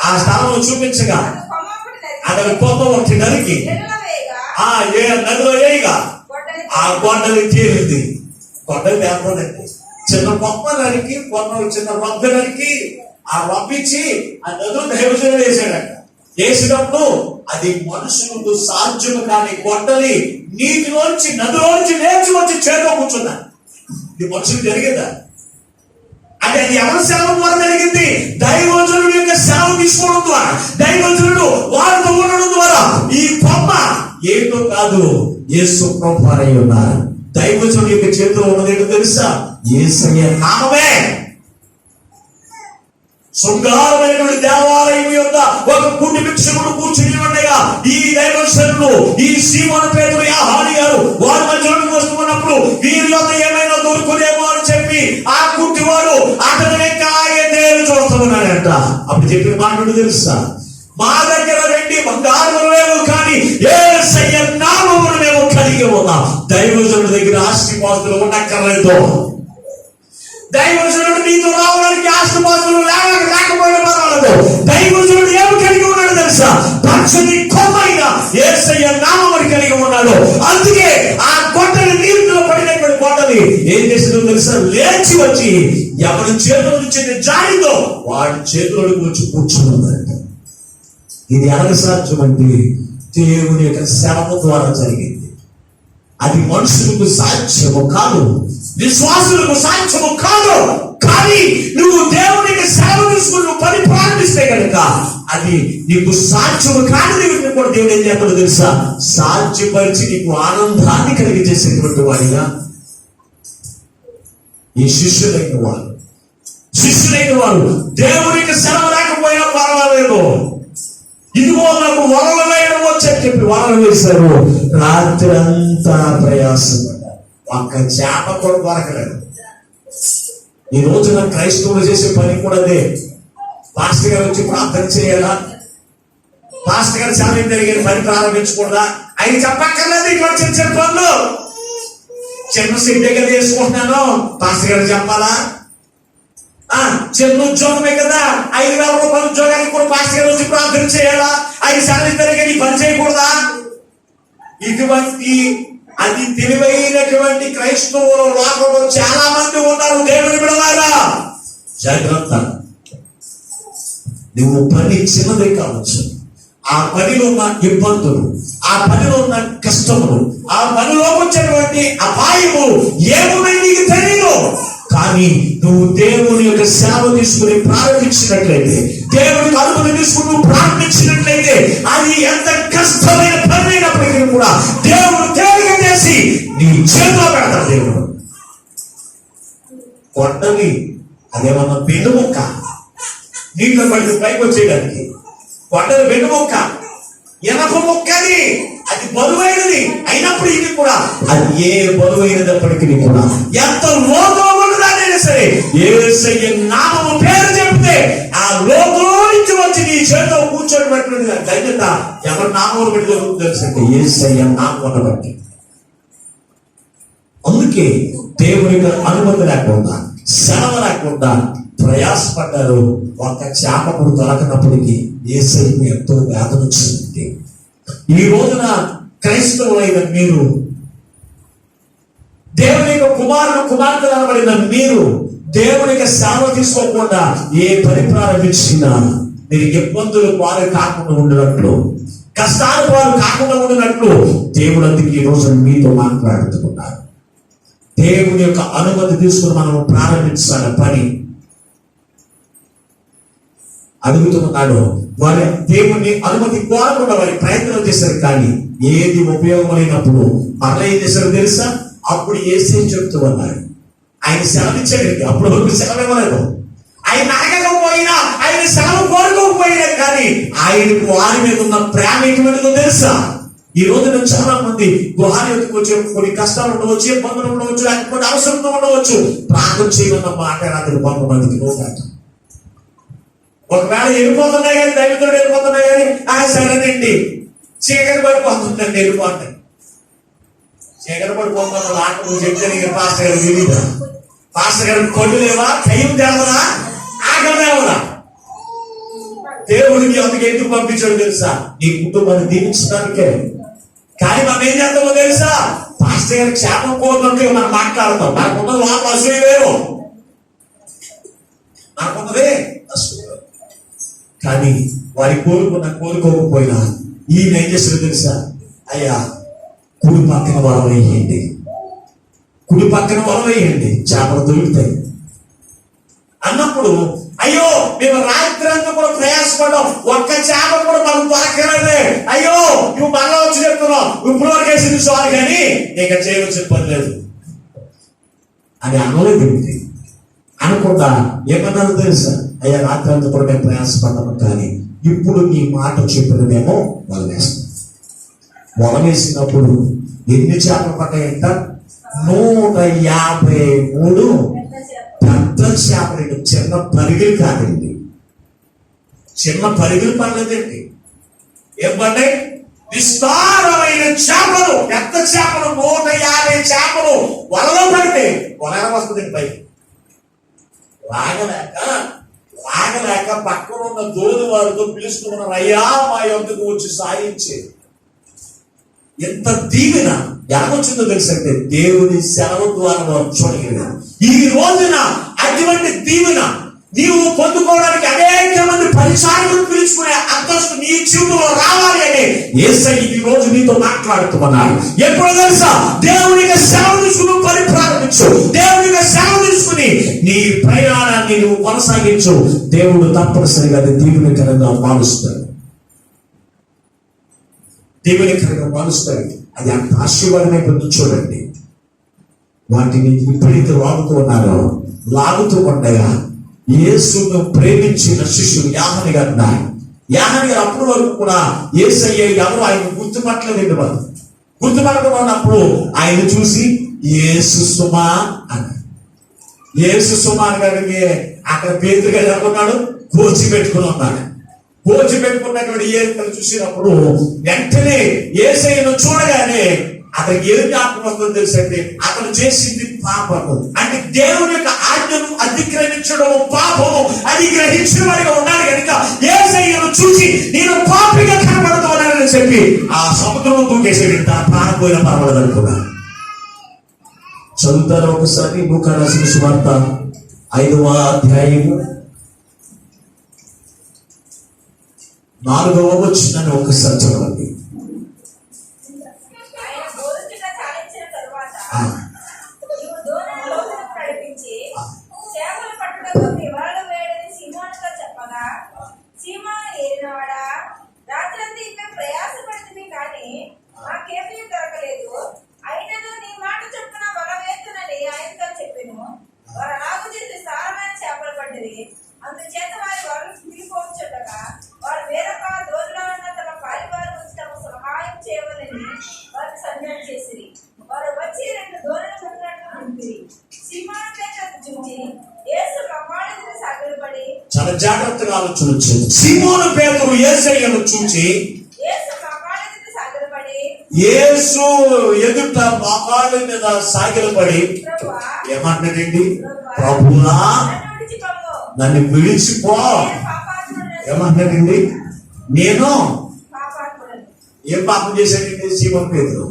ఆ స్థలంలో చూపించగా అతని కొమ్మ ఒకటి నరికి నదిలో వేయగా ఆ గొడ్డలి తేలింది. గొడ్డలి తేలదండి, చిన్న కొమ్మ నరికి చిన్న రొబ్బ నరికి ఆ రొబ్బిచ్చి ఆ నదులు దైవజనుడు వేసాడట. వేసినప్పుడు అది మనుషులకు సాధ్యము కాని గొడ్డలి నీటిలోంచి నదిలోంచి లేచి వచ్చి చేతిలో కూర్చున్నాడు. ఇది మనుషులు జరిగేదా? అంటే అది ఎవరి సేవ ద్వారా జరిగింది? దైవజనుడు యొక్క సేవ తీసుకోవడం ద్వారా, దైవజనుడు వారితో ఉండడం ద్వారా. ఈ కొమ్మ ఏదో కాదు, యేసు ప్రభువారై ఉన్నారు. దైవజనుడు యొక్క చేతిలో ఉన్నది ఏంటో తెలుసా? యేసయ్య నామమే. శృంగారమైనటువంటి దేవాలయం యొక్క ఒక కూటి భిక్షకుడు కూర్చుని ఉండగా ఈ దైవజనుడు, ఈ సీమోను పేతురు, యోహాను గారు వారి మధ్యలోకి వస్తున్నప్పుడు వీరి యొక్క ఏమైనా దొరుకునేమో అని చెప్పి ఆ కుట్టివాడు అతని కాయతేరు చూస్తున్నాడంట. అప్పుడు చెప్పిన మాట తెలుసా? మా దగ్గర వెండి బంగారం లేవు, కానీ యేసయ్య నామమును మేము కలిగి ఉన్నాం. దైవజనుడి దగ్గర ఆస్తిపాస్తులు ఉండక్కర్లేదు. దైవజనుడు నీతో రావడానికి ఆస్తిపాస్తులు లేకపోయినా పర్వాలేదు. దైవజనుడు ఏమి కలిగి ఉన్నాడు తెలుసా? పచ్చని కొమ్మైన యేసయ్య నామమును కలిగి ఉన్నాడు. అందుకే ఆ గొడ్డలి నీటిలో పడినటువంటి గొడ్డలి ఏం చేసిందో తెలుసా? లేచి వచ్చి ఎవరి చేతిలో నుంచి జారిందో వాడి చేతిలోకి వచ్చి కూర్చున్నాడు. ఇది ఎలాగ సాధ్యం అంటే దేవుని యొక్క శ్రమ ద్వారా జరిగింది. అది మనుషులకు సాధ్యము కాదు, విశ్వాసులకు సాధ్యము కాదు. కానీ నువ్వు దేవునికి సేవ తీసుకుని నువ్వు పని ప్రారంభిస్తే కనుక అది నీకు సాధ్యము కానిది కూడా దేవుడు ఏం చేస్తాడో తెలుసా? సాధ్యపరిచి నీకు ఆనందాన్ని కలిగి చేసేటువంటి వాడిగా ఈ శిష్యులైన వారు దేవునికి సెలవు లేకపోయినా పర్వాలేదు, ఇదిగో నాకు వలలు వేయడం వచ్చని చెప్పి వలలు వేశారు. రాత్రి అంతా ప్రయాసపడ్డారు, ఒక్క చేప కూడా దొరకలేదు. ఈ రోజున క్రైస్తవులు చేసే పని కూడా అదే. పాస్టర్ గారు వచ్చి ప్రార్థన చేయాలా, పాస్టర్ గారు చాలా జరిగిన పని ప్రారంభించకూడదా? ఆయన చెప్పక్కర్లేదు. ఇక్కడ చిన్న చిన్న పనులు, చిన్న సిడ్డగా చేసుకుంటున్నాను, పాస్టర్ గారు చెప్పాలా? చిన్న ఉద్యోగమే కదా, 5,000 రూపాయల ఉద్యోగానికి కూడా పాస్టర్ గారు వచ్చి ప్రార్థన చేయాలా? ఆయన శాలరీ జరిగే నీ పని చేయకూడదా? ఇటువంటి అది తెలివైనటువంటి క్రైస్తవులు లోకంలో చాలా మంది ఉన్నారు. దేవుని బిడ్డలారా జాగ్రత్త. నువ్వు పని చిన్నదే కావచ్చు, ఆ పనిలో ఉన్న ఇబ్బందులు, ఆ పనిలో ఉన్న కష్టములు, ఆ పనిలో వచ్చేటువంటి అపాయము ఏమున్నాయి నీకు తెలియదు. కానీ నువ్వు దేవుని యొక్క సేవ తీసుకుని ప్రారంభించినట్లయితే, దేవునికి అనుమతి తీసుకుని నువ్వు ప్రారంభించినట్లయితే, అది ఎంత కష్టమైన పని అయినప్పటికీ కూడా దేవుడు తేలిక చేసి నీ చేతిలో పెడతాడు. దేవుడు కొండని అదేమన్నా వెన్నుముక్క, నీటిలో పడి పైకి వచ్చేయడానికి కొండని వెన్నుముక్క, ఎనప ముక్కని అది బరువైనది అయినప్పుడు ఇది కూడా అది ఏ బరువైనప్పటికీ కూడా ఎంత లోతులో ఉన్నదానైనా సరే యేసయ్య నామము పేరు చెప్తే ఆ లోతులో నుంచి వచ్చి నీ చేతిలో కూర్చోబెట్టినట్టుగా ధన్యత ఎవరి నామమును బట్టి జరుగుతుంది తెలుసంటే యేసయ్య నామమును బట్టి. అందుకే దేవుని అనుమతి లేకుండా, సెలవు లేకుండా ప్రయాసపడ్డారు. ఒక చేప కూడా దొరకనప్పటికీ యేసయ్యకు ఎంతో వేదన వచ్చింది. ఈ రోజున క్రైస్తవులైన మీరు, దేవుని యొక్క కుమార్తెలు అనబడిన మీరు దేవునికి సేవ తీసుకోకుండా ఏ పని ప్రారంభించినా మీరు ఇబ్బందులు వారు కాకుండా ఉండినట్లు, కష్టాలు వారు కాకుండా ఉండినట్లు దేవుడు అందుకు ఈ రోజు మీతో మాట్లాడుతున్నారు. దేవుని యొక్క అనుమతి తీసుకుని మనం ప్రారంభించాలి పని అడుగుతున్నాడు. వారి దేవుని అనుమతి కోరకుండా వారి ప్రయత్నం చేశారు, కానీ ఏది ఉపయోగమైనప్పుడు మరలా ఏం చేశారు తెలుసా? అప్పుడు యేసయ్య చెప్తూ ఉన్నాడు, ఆయన సెలవు ఇచ్చాడు. అప్పుడు వరకు సెలవు ఇవ్వలేదు. ఆయన అడగకపోయినా, ఆయన సెలవు కోరుకోకపోయినా, కానీ ఆయనకు వారి మీద ఉన్న ప్రేమ ఎటువంటిదో తెలుసా? ఈ రోజున చాలా మంది గృహానికి వచ్చే కొన్ని కష్టాలు ఉండవచ్చు, ఇబ్బందులు ఉండవచ్చు, లేకపోతే అవసరంతో ఉండవచ్చు. ప్రార్థన చేయమన్న మాట రాత్రి కొంతమందికి నోటాట. ఒకవేళ వెళ్ళిపోతున్నాయి కానీ, దైవతోడు వెళ్ళిపోతున్నాయి కానీ సరేనండి చీకటి పడిపోతుందండి, వెళ్ళిపోతాయి. చీకటి పడిపోతున్న ఆట నువ్వు చెప్తే నీకు పాస్టర్ గారు తెలియదా? పాస్టర్ గారు కొళ్ళు లేవా, కయ్యం తెలవదా, ఆగలేవరా? దేవుడికి అందుకు ఎందుకు పంపించాడు తెలుసా? నీ కుటుంబాన్ని దీవించడానికే. కానీ మనం ఏం చేస్తామో తెలుసా? పాస్టర్ గారికి శాపం కోరినట్లుగా మనం మాట్లాడతాం. మనకున్న లోపల అసూయ వేరు, నాకున్నదే అసలు. కానీ వారి కోరుకోకపోయినా ఈయన ఏం చేశారు తెలుసా? అయ్యా కుడి పక్కన వరం వేయండి, కుడి పక్కన వరం వేయండి, చేపలు దొరుకుతాయి అన్నప్పుడు, అయ్యో మేము రాత్రి అంతా కూడా ప్రయాసపడ్డాం, ఒక్క చేప కూడా మనకు దొరకలేదే, అయ్యో నువ్వు మళ్ళా వచ్చి చెప్తున్నావు, ఇప్పుడు వరకు వేసింది సార్ కానీ ఇక చేయవలసిన పని లేదు అని అనలేదు. అనుకుంటా ఏమన్నాను తెలుసా? అయ్యా రాత్రి అంతా కూడా మేము ప్రయాసపడ్డాము, కానీ ఇప్పుడు నీ మాట చెప్పినమేమో వలవేస్తాం. వలవేసినప్పుడు ఎన్ని చేపలు పడ్డాయంట? 153 పెద్ద చేపలు. చిన్న పరిగెలు కాదండి, చిన్న పరిగెలు పడలేదండి. ఏం పడ్డాయి? విస్తారమైన చేపలు, పెద్ద చేపలు, 150 చేపలు వలలో పడితే వల వస్తుంది పైకి. లాగలేక పక్కన ఉన్న దోని వారితో పిలుచుకున్నారు, అయ్యా మా యొక్కకు వచ్చి సాయించే. ఎంత దీవెన ఎలాగొచ్చిందో తెలుసంటే దేవుని సెలవు ద్వారా చూడగలిగిన ఈ రోజున అటువంటి దీవెన నీవు పొందుకోవడానికి అనేక మంది పరిచారకులు పిలుచుకునే అంతస్తు నీ జీవితంలో రావాలి అని యేసయ్య ఈ రోజు నీతో మాట్లాడుతున్నాడు. ఎప్పుడో తెలుసా? దేవునికి సెలవు తీసుకుని పని ప్రారంభించు, దేవునికి సెలవు తీసుకుని నీ ప్రయాణాన్ని నువ్వు కొనసాగించు. దేవుడు తప్పనిసరిగా అది దీవెనకరంగా మారుస్తాడు, దీవెనకరంగా మారుస్తాడు. అది అంత ఆశీర్వాదమే పొంది చూడండి. వాటిని ఎప్పుడైతే లాగుతూ ఉండగా యేసును ప్రేమించిన శిష్యుడు యాహని గారు అప్పటి వరకు కూడా యేసయ్య ఎవరు ఆయన గుర్తుపట్టలేదు. వాళ్ళు గుర్తుపట్టకున్నప్పుడు ఆయన చూసి యేసు సుమా అన్నాడు. యేసు సుమా గారికి అక్కడ పేతురు గారు అనుకున్నాడు, కోచి పెట్టుకుని ఉన్నాడు. కోచి పెట్టుకున్నటువంటి యేసును చూసినప్పుడు వెంటనే యేసయ్యను చూడగానే అతనికి ఏం జ్ఞాపకం వస్తుందో తెలుసంటే అతను చేసింది పాపము. అంటే దేవుని యొక్క ఆజ్ఞను అతిక్రమించడం పాపము అని గ్రహించిన వాడిగా ఉన్నాడు కనుక యేసయ్యను చూసి నేను పాపిగా కనబడుతున్నానని చెప్పి ఆ సముద్రంలో దూకేసాడు. తన ప్రాణం పోయిన పర్వాలేదు అనుకున్నాను. చదువుతారు ఒకసారి లూకా రాసిన సువార్త 5వ అధ్యాయము 4వ వచనాన్ని ఒకసారి చదవండి. అందుచేత వారి వారు మిగిలిపోవచ్చుండగా వారు వేరొక దోణిలో ఉన్న తమ పారివారు తమ సహాయం చేయవలని వారు సంజ్ఞ చేసిరి. వారు వచ్చి 2 దోణులు ఉన్నట్టు అంటిరి. సీమోను పేతురు చూచి యేసు కపాలెత్తి సాగిలపడి, చాలా జాగ్రత్తగా ఆలోచించండి. సీమోను పేతురు యేసయ్యను చూచి యేసు కపాలెత్తి సాగిలపడి, యేసు ఎదుట మోకాళ్ళ మీద సాగిలపడి ఏమంటాడండి? ప్రభువా నన్ను విడిచిపో. ఏమంటాడండి? నేను ఏం పాపం చేశాడండి సీమోను పేతురు?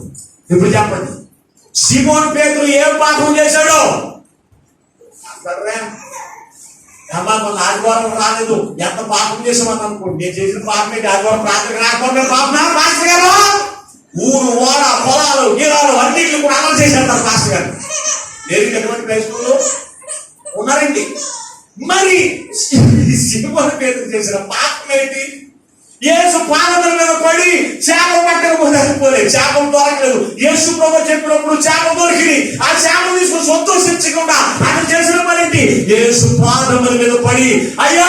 ఇప్పుడు చెప్పండి, సీమోను పేతురు ఏం పాపం చేశాడు? అమ్మా మన ఆదివారం రాలేదు, ఎంత పాపం చేసామని అనుకోండి. నేను చేసిన పాపం ఏంటి? ఆదివారం ప్రార్థన రాకపోతే పాపం మాస్టర్ గారు ఊరు ఓడ పొలాలు గీరాలు అన్నింటిని కూడా అమలు చేశారు మాస్టర్ గారు. లేదు ఎటువంటి క్రైస్తవులు ఉన్నారండి. మరి సీమోను పేతురు చేసిన పాపం ఏంటి? యేసు పాదముల మీద పడి చేపలు పట్టకపోలేదు, చేపలు దొరకలేదు. యేసు ప్రభు చెప్పినప్పుడు చేపలు దొరికింది. ఆ చేపలు తీసుకుని సంతోషించకుండా అతను చేసిన పని ఏంటి? యేసు పాదముల మీద పడి, అయ్యా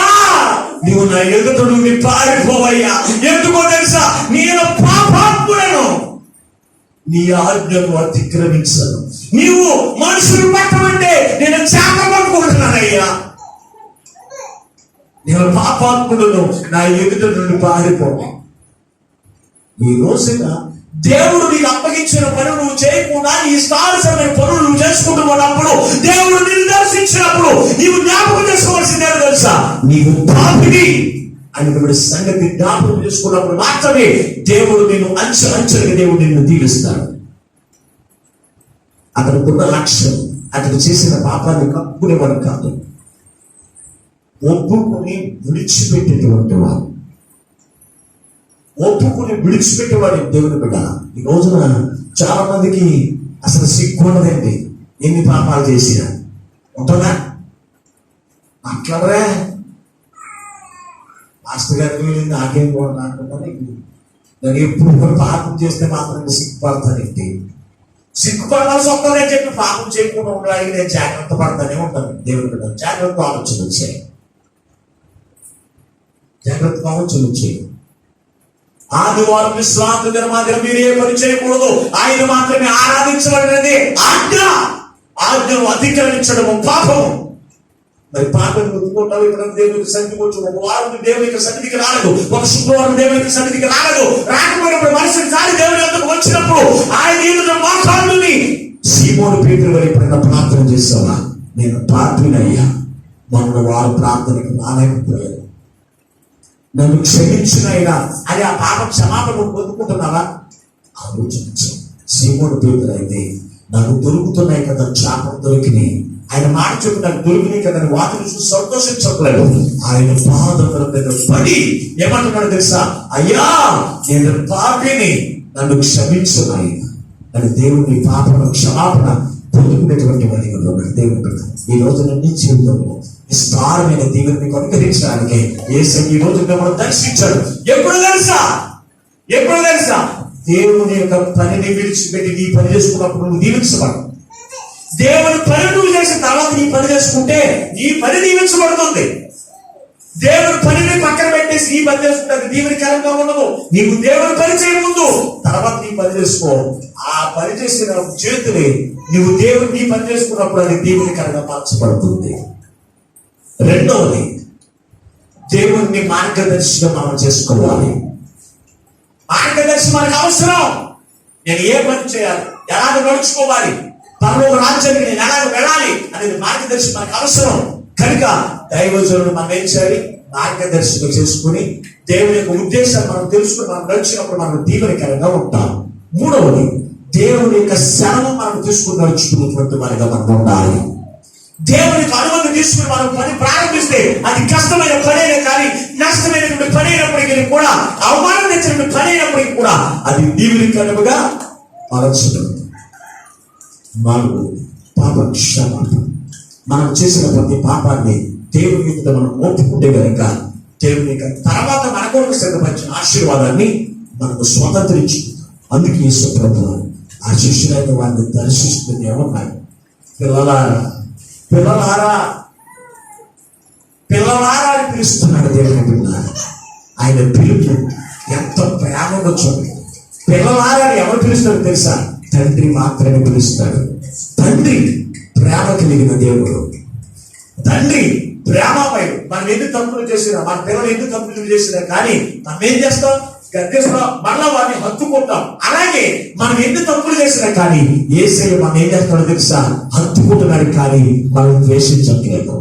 నువ్వు నా ఎదుట నుండి పారిపోవయ్యా. ఎందుకో తెలుసా? నేను పాపాత్ముడను, నీ ఆజ్ఞను అతిక్రమించను. నీవు మనుషులు పట్టమంటే నేను చేప పట్టుకుంటున్నానయ్యా. నేను పాపాత్ముడును, నా ఎదుట నుండి పారిపోవా. ఈ రోజున దేవుడు నీకు అప్పగించిన పనులు నువ్వు చేయకుండా ఈ ఇష్టానుసరమైన పనులు నువ్వు చేసుకుంటున్నప్పుడు దేవుడు నిన్ను దర్శించినప్పుడు నీవు జ్ఞాపకం చేసుకోవాల్సిందే తెలుసా? నీవు పాపిని అనేటువంటి సంగతి జ్ఞాపకం చేసుకున్నప్పుడు మాత్రమే దేవుడు నిన్ను అంచెలుగా దేవుడు నిన్ను దీవిస్తాడు. అతనుకున్న లక్ష్యం అతను చేసిన పాపాన్ని కప్పుకునేవాడు కాదు. ఒప్పుకుని విడిచిపెట్టేటువంటి వాడు, ఒప్పుకుని విడిచిపెట్టేవాడు దేవుని బిడ్డ. ఈ రోజున చాలా మందికి అసలు సిగ్గు ఉండదండి. ఎన్ని పాపాలు చేసినా ఉంటుందా? మాట్లాడరా మాస్టర్ గారికి వెళ్ళింది నాకేం కూడా నాకుంటాను. నేను ఎప్పుడు కూడా పాపం చేస్తే మాత్రం సిగ్గుపడతానండి. సిగ్గుపడాల్సి వస్తుందని చెప్పి పాపం చేయకుండా ఉండడానికి నేను జాగ్రత్త పడతానే ఉంటాను. దేవుని బిడ్డ జాగ్రత్త ఆలోచన వచ్చాయి, జాగ్రత్త ఆలోచన వచ్చాయి. ఆదివారం విశ్రాంతి దినమాదిన మీరు ఏ పని చేయకూడదు, ఆయన మాత్రమే ఆరాధించబడినది ఆజ్ఞ. ఆజ్ఞను అతిక్రమించడము పాపము. మరి పాపం గుర్తుకుంటావు. ఇప్పుడు దేవునికి సన్నిధికి వచ్చి ఒక వారం దేవునికి సన్నిధికి రాలేదు, ఒక శుక్రవారం దేవునికి సన్నిధికి రాలేదు. రాకపోయినప్పుడు మనిషిసారి దేవుని వద్దకు వచ్చినప్పుడు ఆయన మోకాళ్ళని సీమోను పేతురు వారు ఎప్పుడైనా ప్రార్థన చేస్తావా? నేను పాపినయ్యా, మొన్న వారు ప్రార్థనకు రాలేకపోయాను, నన్ను క్షమించినైనా అని ఆ పాప క్షమాపణ పొందుకుంటున్నావా? ఆలోచించు. సీమోను పేతురు అయితే నాకు దొరుకుతున్నాయి కదా, చేపలు దొరికినాయి, ఆయన మాట చెప్పి నాకు దొరికినాయి కదా వాటిని చూసి సంతోషించట్లేదు. ఆయన పాదముల మీద పడి ఏమంటున్నాడు తెలుసా? అయ్యా నేను పాపిని, నన్ను క్షమించున్నాయి అని దేవుని పాపను క్షమాపణ పొందుకునేటువంటి వాడిగా ఉన్నాడు దేవుడు. ఈ రోజు నీ జీవితంలో విస్తారమైన దేవుని అనుగ్రహించడానికి యేసు ఈ రోజు మిమ్మల్ని దర్శించాడు. ఎప్పుడు తెలుసా? దేవుని యొక్క పనిని విడిచిపెట్టి నీ పని చేసుకున్నప్పుడు నువ్వు దీవించబడు. దేవుని పని నువ్వు చేసిన తర్వాత నీ పని చేసుకుంటే నీ పని దీవించబడుతుంది. దేవుని పనిని పక్కన పెట్టేసి నీ పని చేసుకుంటే అది దీవెనకరంగా ఉండదు. నీవు దేవుని పని చేయముందు తర్వాత నీ పని చేసుకో. ఆ పని చేసిన చేతులే నువ్వు దేవుని నీ పని చేసుకున్నప్పుడు అది దీవెనకరంగా మార్చబడుతుంది. రెండవది, దేవుని మార్గదర్శిగా మనం చేసుకోవాలి. మార్గదర్శి మనకు అవసరం. నేను ఏ పని చేయాలి, ఎలాగ నడుచుకోవాలి, పరలోక రాజ్యానికి నేను ఎలాగ వెళ్ళాలి అనేది మార్గదర్శి మనకు అవసరం. కనుక దైవజనుడు మనం ఏం చేయాలి? మార్గదర్శిగా చేసుకుని దేవుని యొక్క ఉద్దేశాన్ని మనం తెలుసుకుని మనం నడిచినప్పుడు మనం దీవెనకరంగా ఉంటాం. మూడవది, దేవుని యొక్క శ్రమను మనం తీసుకుని నడుచుకునేటువంటి వారిగా మనం ఉండాలి. దేవునికి అనుమతి తీసుకుని మనం పని ప్రారంభిస్తే అది కష్టమైన పని అయినా కానీ, నష్టమైనటువంటి పని అయినప్పటికీ కూడా, అవమానం తెచ్చినటువంటి పని అయినప్పటికీ కూడా అది దీవెనకరముగా మార్చడం. నాలుగు, పాప క్షమాపణ. మనం చేసిన ప్రతి పాపాన్ని దేవుని మీద మనం ఒప్పుకుంటే కనుక దేవుని తర్వాత మన కొరకు సిద్ధపరిచిన ఆశీర్వాదాన్ని మనకు స్వతంత్రించుకుంటాం. అందుకే యేసు ప్రభువు ఆ శిష్యులైన వారిని దర్శిస్తుంది ఏమన్నారు? పిల్లలారా అని పిలుస్తున్నాడు దేవుని బిడ్డ. ఆయన పిలుపు ఎంత ప్రేమగా చూడండి. పిల్లలారా అని ఎవరు పిలుస్తాడు తెలుసా? తండ్రి మాత్రమే పిలుస్తాడు. తండ్రి ప్రేమ కలిగిన దేవుడు, తండ్రి ప్రేమమయుడు. మనం ఎన్ని తప్పులు చేసినా, మన పిల్లలు ఎన్ని తప్పులు చేసినా కానీ మనం ఏం చేస్తాం? గద్దేస్తాం, మళ్ళా వారిని హత్తుకుంటాం. అలాగే మనం ఎన్ని తప్పులు చేసినా కానీ యేసయ్య మనం ఏం చేస్తాడో తెలుసా? హత్తుకుంటున్నాడు, కానీ మనం ద్వేషించట్లేదు.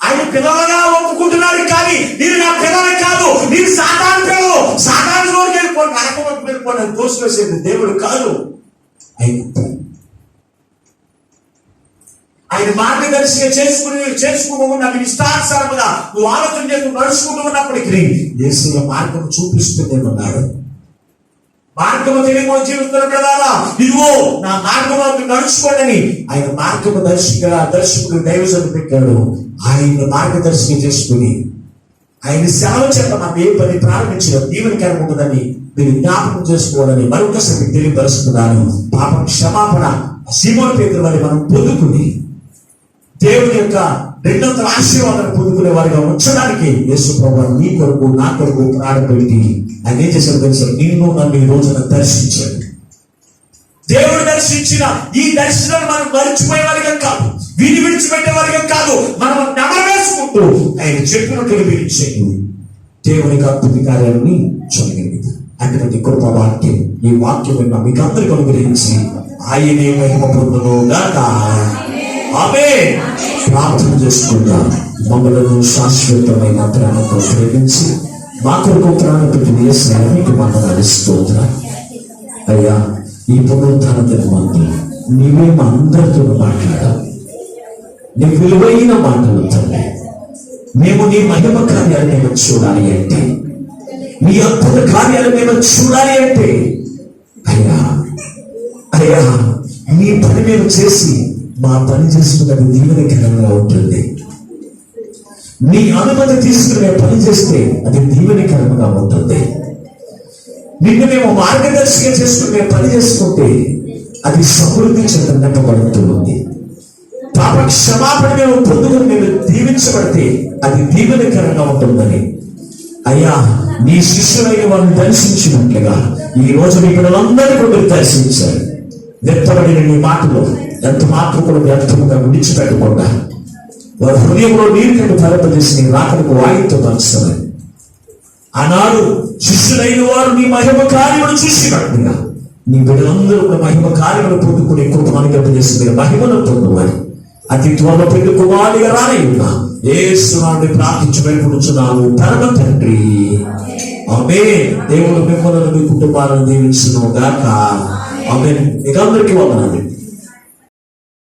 ఆయన పిల్లలుగా ఒప్పుకుంటున్నాడు, కానీ మీరు నా పిల్లలు కాదు, మీరు సాధారణ పిల్లలు, సాధారణ రోజుకి వెళ్ళిపోండి, నరకం వెళ్ళిపోండి అని తోసివేసేది దేవుడు కాదు. ఆయన మార్గదర్శిగా చేసుకుని నాకు ఇష్టానుసారముగా నువ్వు ఆలోచన చేసుకుని నడుచుకుంటూ ఉన్నప్పటికీ యేసయ్య మార్గం చూపిస్తూనే ఉన్నాడు. మార్గము తెలియమో జీవిస్తున్న ప్రధాన ఇదిగో నా మార్గంలో నడుచుకోండి. ఆయన మార్గము దర్శకుడు దైవజనుడు పెట్టాడు. ఆయన మార్గదర్శిగా చేసుకుని ఆయన సేవ చేత మనం ఏ పని ప్రారంభించడం దీవెనకరం ఉంటుందని మీరు జ్ఞాపకం చేసుకోవాలని మరొకసారి తెలియపరుస్తున్నాను. పాపం క్షమాపణ సీమోను పేతురు వారిని మనం పొందుకుని దేవుని యొక్క రెండొందల ఆశీర్వాదాన్ని పొందుకునే వారిగా ఉంచడానికి యేసు ప్రభువు నీ కొరకు నా కొరకు ప్రారంభపెట్టి ఆయన ఏం చేశాడు తెలుసా? నిన్ను నన్ను ఈ రోజున దర్శించాడు. దేవుడు దర్శించిన ఈ దర్శనాన్ని మనం మరిచిపోయే వారిగా కాదు, వీని విడిచిపెట్టే వారిగా కాదు, మనం నెమరవేసుకుంటూ ఆయన చెప్పినట్లు విడిచేది దేవునికి అద్భుత కార్యాలని చూడగలిగింది. అటువంటి కృప వాక్యం, ఈ వాక్యం మీకు అందరికీ అనుగ్రహించి ఆయనే మహిమ పొందును గాక. ఆమేన్. ప్రార్థన చేసుకుందాం. మమ్మలను శాశ్వతమైన ప్రేమతో ప్రేమించి మా కొరకు ప్రాణం పెట్టిన యేసయ్య మీకు వందనాలు స్తోత్రాలు. అయ్యా, ఈ పునరుద్ధాన దినమందు నీవే మా అందరితో మాట్లాడాలి. నీ విలువైన మాటలు తండ్రి. మేము నీ మహిమ కార్యాలు మేము చూడాలి అంటే, నీ అద్భుత కార్యాలు మేము చూడాలి అంటే అయ్యా అయ్యా నీ పని మేము చేసి మా పని చేసుకున్నది దీవెనకరంగా ఉంటుంది. నీ అనుమతి తీసుకుని మేము పని చేస్తే అది దీవెనకరంగా ఉంటుంది. నిన్ను మేము మార్గదర్శిగా చేసుకుని మేము పని చేసుకుంటే అది సమృద్ధి చేత నింపబడుతూ ఉంది. పాప క్షమాపణ మేము పొందుకుని మేము దీవించబడితే అది దీవెనకరంగా ఉంటుందని అయ్యా నీ శిష్యులైన వారిని దర్శించినట్లుగా ఈ రోజు మీ పిల్లలందరినీ కూడా మీరు దర్శించారు. వ్యక్తపడిన నీ మాటలో ఎంత మాత్రం కూడా వ్యర్థంగా విడిచిపెట్టకుండా వారి హృదయంలో నీరు కంటే తలపజేసి నీ రాకడకు వాయిద్యపరచాలి. ఆనాడు శిష్యులైన వారు నీ మహిమ కార్యములు చూసినట్లుగా నీ బిడ్డలందరూ కూడా మహిమ కార్యములు పొందుకుని కృపను గెలిపజేసి మీరు మహిమను పొందువాలి. అతి త్వరలో పెళ్లి కుమారుడిగా రానయ్యున్నా యేసు నామమున ప్రార్థించి వేడుకొనుచున్నాము పరమ తండ్రి, ఆమేన్. దేవుడు మిమ్మల్ని మీ కుటుంబాలను దీవించును గాక. ఆమేన్. మీకు అందరికీ వందనాలు.